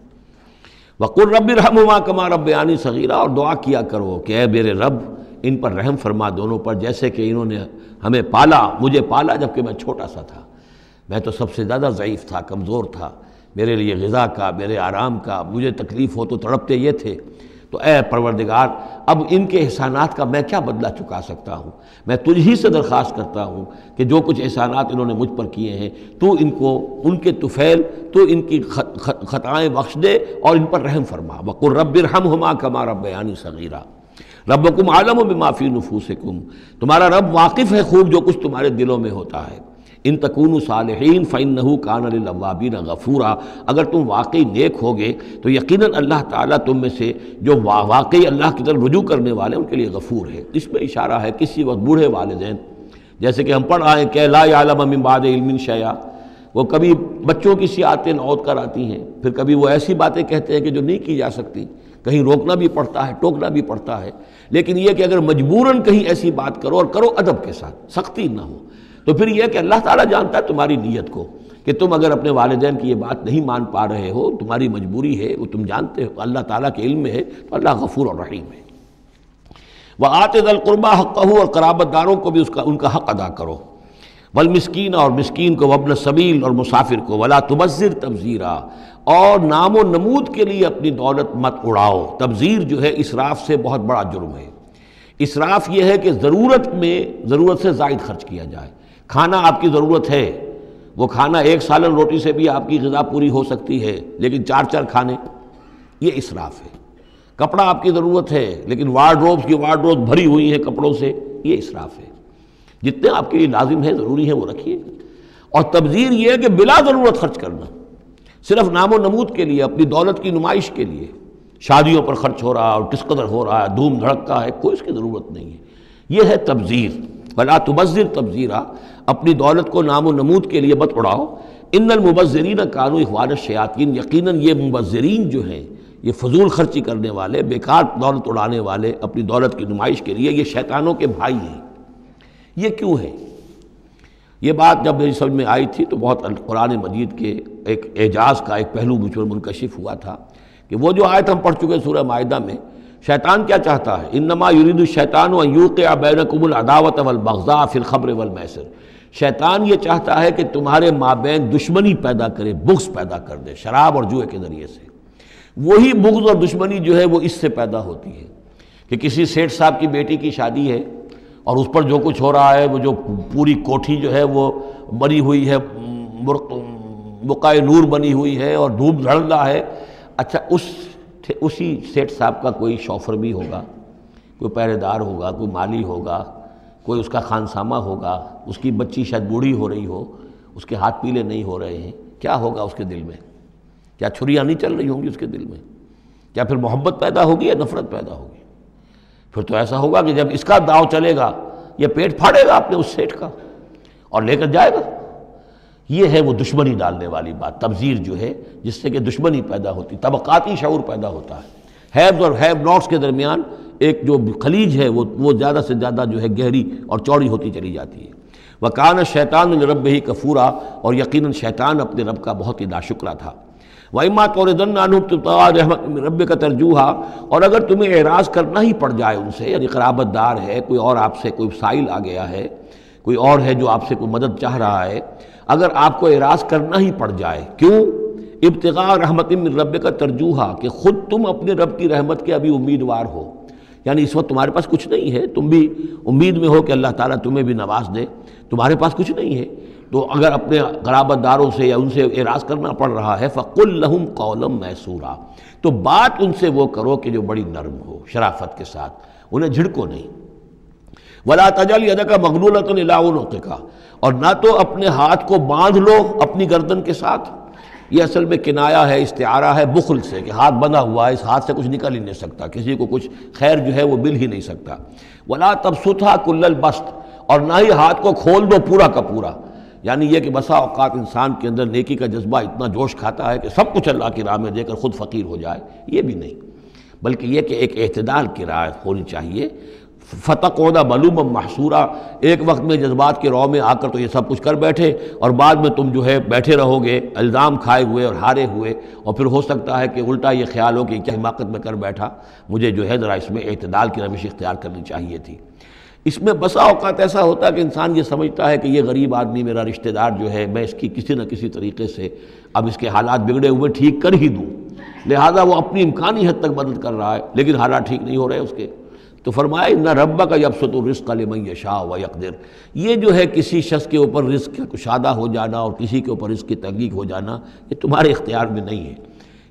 وَقُلْ رَبِّ ارْحَمْهُمَا كَمَا رَبَّيَانِي صَغِيرًا، اور دعا کیا کرو کہ اے میرے رب ان پر رحم فرما دونوں پر، جیسے کہ انہوں نے ہمیں پالا، مجھے پالا جبکہ میں چھوٹا سا تھا، میں تو سب سے زیادہ ضعیف تھا، کمزور تھا، میرے لیے غذا کا، میرے آرام کا، مجھے تکلیف ہو تو تڑپتے یہ تھے، تو اے پروردگار اب ان کے احسانات کا میں کیا بدلہ چکا سکتا ہوں، میں تجھ ہی سے درخواست کرتا ہوں کہ جو کچھ احسانات انہوں نے مجھ پر کیے ہیں تو ان کو، ان کے طفیل، تو ان کی خطائیں بخش دے اور ان پر رحم فرما۔ وَقُلْ رَبِّ ارْحَمْهُمَا كَمَا رَبَّيَانِي صَغِيرًا، ربکم عالم بما فی نفوسکم، تمہارا رب واقف ہے خوب جو کچھ تمہارے دلوں میں ہوتا ہے۔ ان تکونوا صالحین فإنہ کان للأوابین غفورا، اگر تم واقعی نیک ہوگے تو یقیناً اللہ تعالیٰ تم میں سے جو واقعی اللہ کی طرف رجوع کرنے والے ان کے لیے غفور ہے۔ اس میں اشارہ ہے کسی وقت بوڑھے والدین، جیسے کہ ہم پڑھ آئے کہ لا یعلم من بعد علم شیئا، وہ کبھی بچوں کی سی آتیں نوت کر آتی ہیں، پھر کبھی وہ ایسی باتیں کہتے ہیں کہ جو نہیں کی جا سکتی، کہیں روکنا بھی پڑتا ہے، ٹوکنا بھی پڑتا ہے، لیکن یہ کہ اگر مجبوراً کہیں ایسی بات کرو اور کرو ادب کے ساتھ، سختی نہ ہو، تو پھر یہ کہ اللہ تعالیٰ جانتا ہے تمہاری نیت کو، کہ تم اگر اپنے والدین کی یہ بات نہیں مان پا رہے ہو، تمہاری مجبوری ہے، وہ تم جانتے ہو، اللہ تعالیٰ کے علم میں ہے، تو اللہ غفور اور رحیم ہے۔ وَآتِ ذَا الْقُرْبَىٰ حَقَّهُ، اور قرابت داروں کو بھی ان کا حق ادا کرو۔ والمسکین اور مسکین کو، وابن السبیل اور مسافر کو، ولا تبذر تبذیرا اور نام و نمود کے لیے اپنی دولت مت اڑاؤ۔ تبذیر جو ہے اسراف سے بہت بڑا جرم ہے۔ اسراف یہ ہے کہ ضرورت میں ضرورت سے زائد خرچ کیا جائے۔ کھانا آپ کی ضرورت ہے، وہ کھانا ایک سالن روٹی سے بھی آپ کی غذا پوری ہو سکتی ہے، لیکن 4 کھانے، یہ اسراف ہے۔ کپڑا آپ کی ضرورت ہے لیکن وارڈروب بھری ہوئی ہیں کپڑوں سے، یہ اسراف ہے۔ جتنے آپ کے لیے لازم ہے، ضروری ہے، وہ رکھیے۔ اور تبذیر یہ ہے کہ بلا ضرورت خرچ کرنا، صرف نام و نمود کے لیے، اپنی دولت کی نمائش کے لیے، شادیوں پر خرچ ہو رہا ہے اور کس قدر ہو رہا ہے، دھوم دھڑکا ہے، کوئی اس کی ضرورت نہیں ہے، یہ ہے تبذیر۔ ولا تبذر تبذیرا، اپنی دولت کو نام و نمود کے لیے مت اڑاؤ۔ ان المبذرین کانوا اخوان الشیاطین، یقیناً یہ مبذرین جو ہیں، یہ فضول خرچی کرنے والے، بیکار دولت اڑانے والے، اپنی دولت کی نمائش کے لیے، یہ شیطانوں کے بھائی ہیں۔ یہ کیوں ہے؟ یہ بات جب میری سمجھ میں آئی تھی تو بہت قرآن مجید کے ایک اعجاز کا ایک پہلو مجھ پر منکشف ہوا تھا کہ وہ جو آیت ہم پڑھ چکے سورہ مائدہ میں، شیطان کیا چاہتا ہے؟ انما یرید الشیطان ان یوقع بینکم العداوۃ والبغضاء فی الخمر والمیسر، شیطان یہ چاہتا ہے کہ تمہارے مابین دشمنی پیدا کرے، بغض پیدا کر دے شراب اور جوئے کے ذریعے سے۔ وہی بغض اور دشمنی جو ہے وہ اس سے پیدا ہوتی ہے کہ کسی سیٹھ صاحب کی بیٹی کی شادی ہے اور اس پر جو کچھ ہو رہا ہے، وہ جو پوری کوٹھی جو ہے وہ بنی ہوئی ہے، بقائے نور بنی ہوئی ہے اور دھوپ دھڑ رہا ہے۔ اچھا اسی سیٹھ صاحب کا کوئی شوفر بھی ہوگا، کوئی پہرے دار ہوگا، کوئی مالی ہوگا، کوئی اس کا خانسامہ ہوگا، اس کی بچی شاید بوڑھی ہو رہی ہو، اس کے ہاتھ پیلے نہیں ہو رہے ہیں، کیا ہوگا اس کے دل میں؟ کیا چھریاں نہیں چل رہی ہوں گی اس کے دل میں؟ کیا پھر محبت پیدا ہوگی یا نفرت پیدا ہوگی؟ پھر تو ایسا ہوگا کہ جب اس کا داؤ چلے گا، یہ پیٹ پھاڑے گا اپنے اس سیٹھ کا اور لے کر جائے گا۔ یہ ہے وہ دشمنی ڈالنے والی بات، تبذیر جو ہے، جس سے کہ دشمنی پیدا ہوتی، طبقاتی شعور پیدا ہوتا ہے، ہیوز اور ہیو ناٹس کے درمیان ایک جو خلیج ہے وہ زیادہ سے زیادہ جو ہے گہری اور چوڑی ہوتی چلی جاتی ہے۔ وَكَانَ الشَّيْطَانُ لِرَبِّهِ كَفُورًا، اور یقیناً شیطان اپنے رب کا بہت ہی ناشکرا تھا۔ وَإِمَّا تُعْرِضَنَّ عَنْهُمْ ابْتِغَاءَ رَحْمَةٍ مِّن رَّبِّكَ تَرْجُوهَا، اور اگر تمہیں اعراض کرنا ہی پڑ جائے ان سے، یعنی قرابت دار ہے، کوئی اور آپ سے کوئی سائل آ گیا ہے، کوئی اور ہے جو آپ سے کوئی مدد چاہ رہا ہے، اگر آپ کو اعراض کرنا ہی پڑ جائے، کیوں؟ ابتغاء رحمت من ربک ترجوہا، کہ خود تم اپنے رب کی رحمت کے ابھی امیدوار ہو، یعنی اس وقت تمہارے پاس کچھ نہیں ہے، تم بھی امید میں ہو کہ اللہ تعالیٰ تمہیں بھی نواز دے، تمہارے پاس کچھ نہیں ہے، تو اگر اپنے قرابت داروں سے یا ان سے اعراض کرنا پڑ رہا ہے، فَقُلْ لَهُمْ قَوْلًا مَيْسُورًا، تو بات ان سے وہ کرو کہ جو بڑی نرم ہو، شرافت کے ساتھ، انہیں جھڑکو نہیں۔ وَلَا تَجْعَلْ يَدَكَ مَغْلُولَةً إِلَىٰ عُنُقِكَ، اور نہ تو اپنے ہاتھ کو باندھ لو اپنی گردن کے ساتھ، یہ اصل میں کنایا ہے، استعارہ ہے بخل سے، کہ ہاتھ بندھا ہوا ہے، اس ہاتھ سے کچھ نکل ہی نہیں سکتا، کسی کو کچھ خیر جو ہے وہ مل ہی نہیں سکتا۔ وَلَا تَبْسُطْهَا كُلَّ الْبَسْطِ، اور نہ ہی ہاتھ کو کھول دو پورا کا پورا، یعنی یہ کہ بسا اوقات انسان کے اندر نیکی کا جذبہ اتنا جوش کھاتا ہے کہ سب کچھ اللہ کی راہ میں دے کر خود فقیر ہو جائے، یہ بھی نہیں، بلکہ یہ کہ ایک اعتدال کی رعایت ہونی چاہیے۔ فَتَقْعُدَ مَلُومًا مَحْسُورًا، ایک وقت میں جذبات کے رو میں آ کر تو یہ سب کچھ کر بیٹھے، اور بعد میں تم جو ہے بیٹھے رہو گے الزام کھائے ہوئے اور ہارے ہوئے، اور پھر ہو سکتا ہے کہ الٹا یہ خیال ہو کہ کیا حماقت میں کر بیٹھا، مجھے جو ہے ذرا اس میں اعتدال کی روش اختیار کرنی چاہیے تھی۔ اس میں بسا اوقات ایسا ہوتا ہے کہ انسان یہ سمجھتا ہے کہ یہ غریب آدمی میرا رشتہ دار جو ہے، میں اس کی کسی نہ کسی طریقے سے اب اس کے حالات بگڑے ہوئے ٹھیک کر ہی دوں، لہٰذا وہ اپنی امکانی حد تک مدد کر رہا ہے، لیکن حالات ٹھیک نہیں ہو رہے اس کے، تو فرمایا ان ربک یبسط الرزق لمن یشاء ویقدر، یہ جو ہے کسی شخص کے اوپر رزق کا کشادہ ہو جانا اور کسی کے اوپر رزق کی تحقیق ہو جانا، یہ تمہارے اختیار میں نہیں ہے،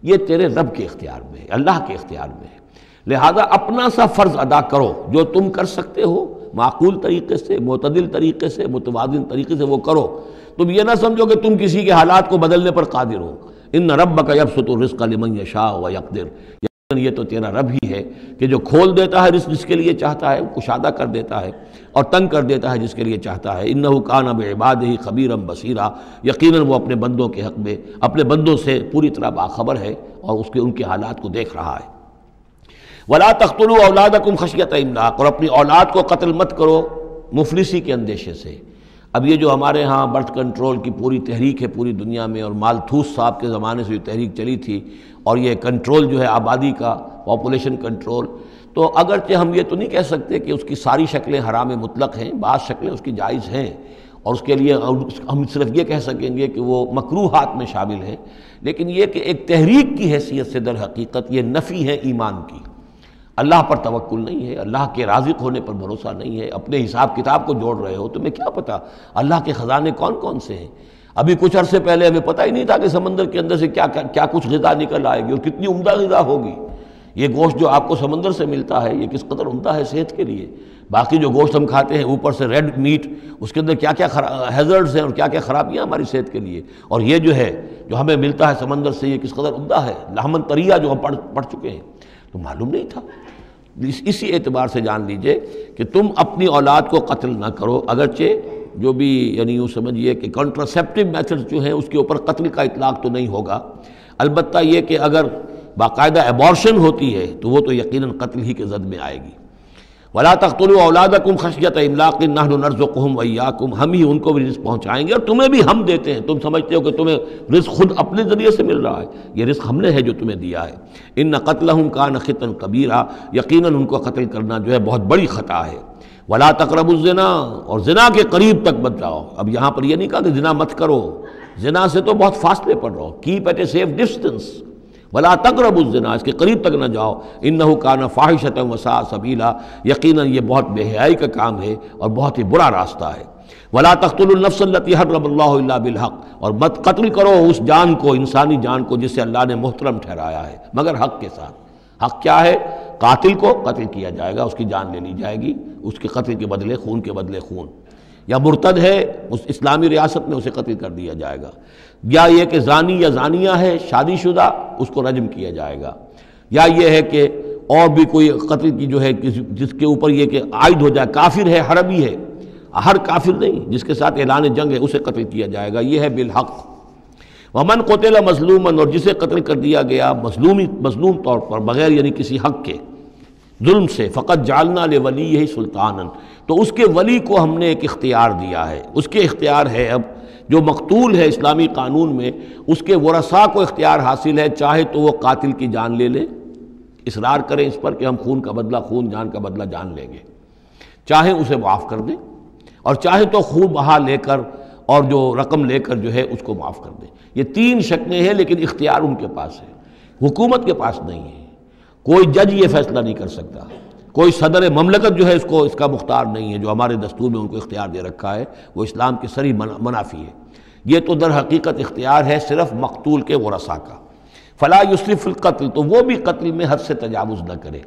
یہ تیرے رب کے اختیار میں ہے، اللہ کے اختیار میں ہے، لہذا اپنا سا فرض ادا کرو جو تم کر سکتے ہو، معقول طریقے سے، معتدل طریقے سے، متوازن طریقے سے وہ کرو، تم یہ نہ سمجھو کہ تم کسی کے حالات کو بدلنے پر قادر ہو۔ ان ربک یبسط الرزق لمن یشاء ویقدر، یہ تو تیرا رب ہی ہے کہ جو کھول دیتا ہے رزق جس کے لیے چاہتا ہے، کشادہ کر دیتا ہے اور تنگ کر دیتا ہے جس کے لیے چاہتا ہے۔ انہ کان بعبادہ خبیرا بصیرا، یقیناً وہ اپنے بندوں کے حق میں اپنے بندوں سے پوری طرح باخبر ہے اور ان کے حالات کو دیکھ رہا ہے۔ ولا تقتلوا اولادکم خشیۃ املاق، اور اپنی اولاد کو قتل مت کرو مفلسی کے اندیشے سے۔ اب یہ جو ہمارے ہاں برتھ کنٹرول کی پوری تحریک ہے پوری دنیا میں، اور مالتھوس صاحب کے زمانے سے جو تحریک چلی تھی، اور یہ کنٹرول جو ہے آبادی کا، پاپولیشن کنٹرول، تو اگرچہ ہم یہ تو نہیں کہہ سکتے کہ اس کی ساری شکلیں حرام مطلق ہیں، بعض شکلیں اس کی جائز ہیں، اور اس کے لیے ہم صرف یہ کہہ سکیں گے کہ وہ مکروہات میں شامل ہیں، لیکن یہ کہ ایک تحریک کی حیثیت سے در حقیقت یہ نفی ہے ایمان کی۔ اللہ پر توکل نہیں ہے، اللہ کے رازق ہونے پر بھروسہ نہیں ہے، اپنے حساب کتاب کو جوڑ رہے ہو، تمہیں کیا پتہ اللہ کے خزانے کون کون سے ہیں؟ ابھی کچھ عرصے پہلے ہمیں پتہ ہی نہیں تھا کہ سمندر کے اندر سے کیا کچھ غذا نکل آئے گی اور کتنی عمدہ غذا ہوگی۔ یہ گوشت جو آپ کو سمندر سے ملتا ہے یہ کس قدر عمدہ ہے صحت کے لیے۔ باقی جو گوشت ہم کھاتے ہیں اوپر سے ریڈ میٹ، اس کے اندر کیا کیا ہیزرڈز ہیں اور کیا کیا خرابیاں ہماری صحت کے لیے، اور یہ جو ہے جو ہمیں ملتا ہے سمندر سے یہ کس قدر عمدہ ہے، لحمن طریہ جو ہم پڑھ چکے ہیں، تو معلوم نہیں تھا۔ اسی اعتبار سے جان لیجئے کہ تم اپنی اولاد کو قتل نہ کرو، اگرچہ جو بھی یعنی یوں سمجھیے کہ کنٹراسیپٹیو میتھڈز جو ہیں اس کے اوپر قتل کا اطلاق تو نہیں ہوگا، البتہ یہ کہ اگر باقاعدہ ایبارشن ہوتی ہے تو وہ تو یقیناً قتل ہی کے زد میں آئے گی۔ وَلَا تَقْتُلُوا أَوْلَادَكُمْ خَشْيَةَ إِمْلَاقٍ نَحْنُ نَرْزُقُهُمْ وَإِيَّاكُمْ، ہم ہی ان کو بھی رزق پہنچائیں گے اور تمہیں بھی ہم دیتے ہیں۔ تم سمجھتے ہو کہ تمہیں رزق خود اپنے ذریعے سے مل رہا ہے، یہ رزق ہم نے ہے جو تمہیں دیا ہے۔ إِنَّ قَتْلَهُمْ كَانَ خِطًا كَبِيرًا، یقیناً ان کو قتل کرنا جو ہے بہت بڑی خطا ہے۔ وَلَا تَقْرَبُوا الزِّنَا، اور زنا کے قریب تک مت جاؤ۔ اب یہاں پر یہ نہیں کہا کہ زنا مت کرو، زنا سے تو بہت فاصلے پر رہو، keep at a safe distance. ولا تقربوا الزنا، اس کے قریب تک نہ جاؤ، انہ کان فاحشۃ وساء سبیلا، یقیناً یہ بہت بے حیائی کا کام ہے اور بہت ہی برا راستہ ہے۔ ولا تقتلوا النفس التي حرم اللہ الا بالحق، اور مت قتل کرو اس جان کو، انسانی جان کو جسے اللہ نے محترم ٹھہرایا ہے مگر حق کے ساتھ۔ حق کیا ہے؟ قاتل کو قتل کیا جائے گا، اس کی جان لے لی جائے گی، اس کے قتل کے بدلے خون کے بدلے خون، یا مرتد ہے اس اسلامی ریاست میں اسے قتل کر دیا جائے گا، یا یہ کہ زانی یا زانیہ ہے شادی شدہ اس کو رجم کیا جائے گا، یا یہ ہے کہ اور بھی کوئی قتل کی جو ہے جس کے اوپر یہ کہ عائد ہو جائے، کافر ہے حربی ہے، ہر کافر نہیں، جس کے ساتھ اعلان جنگ ہے اسے قتل کیا جائے گا، یہ ہے بالحق۔ ومن قتل مظلوما، اور جسے قتل کر دیا گیا مظلوم طور پر بغیر یعنی کسی حق کے ظلم سے، فقط جعلنا لولیہ سلطانا، تو اس کے ولی کو ہم نے ایک اختیار دیا ہے، اس کے اختیار ہے اب جو مقتول ہے اسلامی قانون میں اس کے ورثاء کو اختیار حاصل ہے، چاہے تو وہ قاتل کی جان لے لیں، اصرار کریں اس پر کہ ہم خون کا بدلہ خون، جان کا بدلہ جان لیں گے، چاہے اسے معاف کر دیں، اور چاہے تو خون بہا لے کر اور جو رقم لے کر جو ہے اس کو معاف کر دیں۔ یہ تین شکلیں ہیں، لیکن اختیار ان کے پاس ہے، حکومت کے پاس نہیں ہے، کوئی جج یہ فیصلہ نہیں کر سکتا، کوئی صدر مملکت جو ہے اس کا مختار نہیں ہے، جو ہمارے دستور میں ان کو اختیار دے رکھا ہے وہ اسلام کے صریح منافی ہے۔ یہ تو در حقیقت اختیار ہے صرف مقتول کے ورثاء کا۔ فلا یسرف فی القتل، تو وہ بھی قتل میں حد سے تجاوز نہ کرے،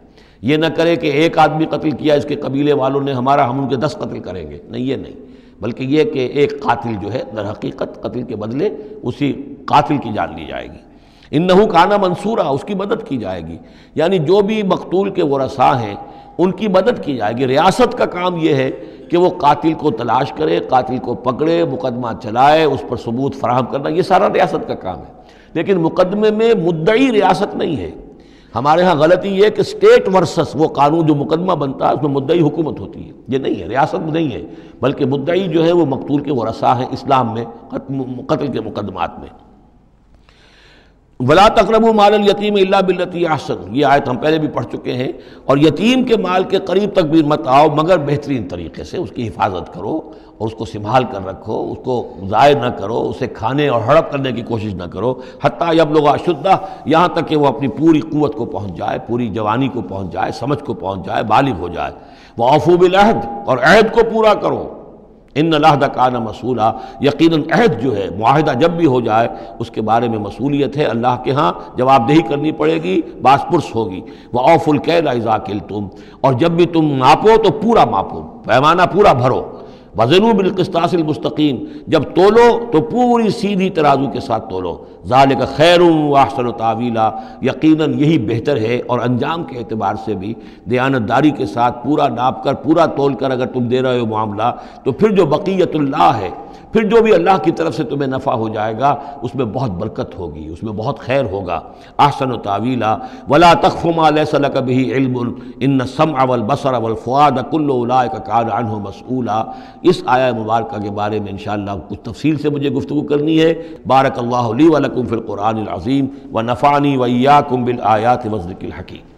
یہ نہ کرے کہ ایک آدمی قتل کیا اس کے قبیلے والوں نے ہم ان کے 10 قتل کریں گے، نہیں، یہ نہیں، بلکہ یہ کہ ایک قاتل جو ہے در حقیقت قتل کے بدلے اسی قاتل کی جان لی جائے گی۔ انہو کانا منصورا، اس کی مدد کی جائے گی، یعنی جو بھی مقتول کے ورثاء ہیں ان کی مدد کی جائے گی۔ ریاست کا کام یہ ہے کہ وہ قاتل کو تلاش کرے، قاتل کو پکڑے، مقدمہ چلائے، اس پر ثبوت فراہم کرنا، یہ سارا ریاست کا کام ہے، لیکن مقدمے میں مدعی ریاست نہیں ہے۔ ہمارے ہاں غلطی یہ کہ اسٹیٹ ورسس وہ قانون جو مقدمہ بنتا ہے اس میں مدعی حکومت ہوتی ہے، یہ نہیں ہے، ریاست نہیں ہے، بلکہ مدعی جو ہے وہ مقتول کے ورثاء ہیں اسلام میں قتل کے مقدمات میں۔ ولا تقربوا مال الیتیم الا بالتی احسن، یہ آیت ہم پہلے بھی پڑھ چکے ہیں، اور یتیم کے مال کے قریب تک بھی مت آؤ مگر بہترین طریقے سے، اس کی حفاظت کرو اور اس کو سنبھال کر رکھو، اس کو ضائع نہ کرو، اسے کھانے اور ہڑپ کرنے کی کوشش نہ کرو، حتیٰ یبلغ اشدہ، یہاں تک کہ وہ اپنی پوری قوت کو پہنچ جائے، پوری جوانی کو پہنچ جائے، سمجھ کو پہنچ جائے، بالغ ہو جائے۔ وَأَوْفُوا بِالْعَهْدِ، اور عہد کو پورا کرو، ان العہد کان مسئولا، یقیناً عہد جو ہے معاہدہ جب بھی ہو جائے اس کے بارے میں مسئولیت ہے، اللہ کے ہاں جواب دہی کرنی پڑے گی، باس پرس ہوگی۔ وَأَوْفُوا الْكَيْلَ إِذَا كِلْتُمْ، اور جب بھی تم ماپو تو پورا ماپو، پیمانہ پورا بھرو۔ وَزِنُوا بِالْقِسْطَاسِ الْمُسْتَقِيمِ، جب تولو تو پوری سیدھی ترازو کے ساتھ تولو۔ ذَلِكَ خَيْرٌ وَأَحْسَنُ تَأْوِيلًا، یقیناً یہی بہتر ہے، اور انجام کے اعتبار سے بھی دیانتداری کے ساتھ پورا ناپ کر پورا تول کر اگر تم دے رہے ہو معاملہ، تو پھر جو بقیت اللہ ہے، پھر جو بھی اللہ کی طرف سے تمہیں نفع ہو جائے گا اس میں بہت برکت ہوگی، اس میں بہت خیر ہوگا۔ احسن تاویلا ولا تخف ما ليس لك به علم ان السمع والبصر والفؤاد كل اولئك كان عنه مسؤولا۔ اس آیہ مبارکہ کے بارے میں انشاءاللہ کچھ تفصیل سے مجھے گفتگو کرنی ہے۔ بارک اللہ لی ولکم فی القرآن العظیم ونفعنی وإیاکم بالآیات والذکر الحکیم۔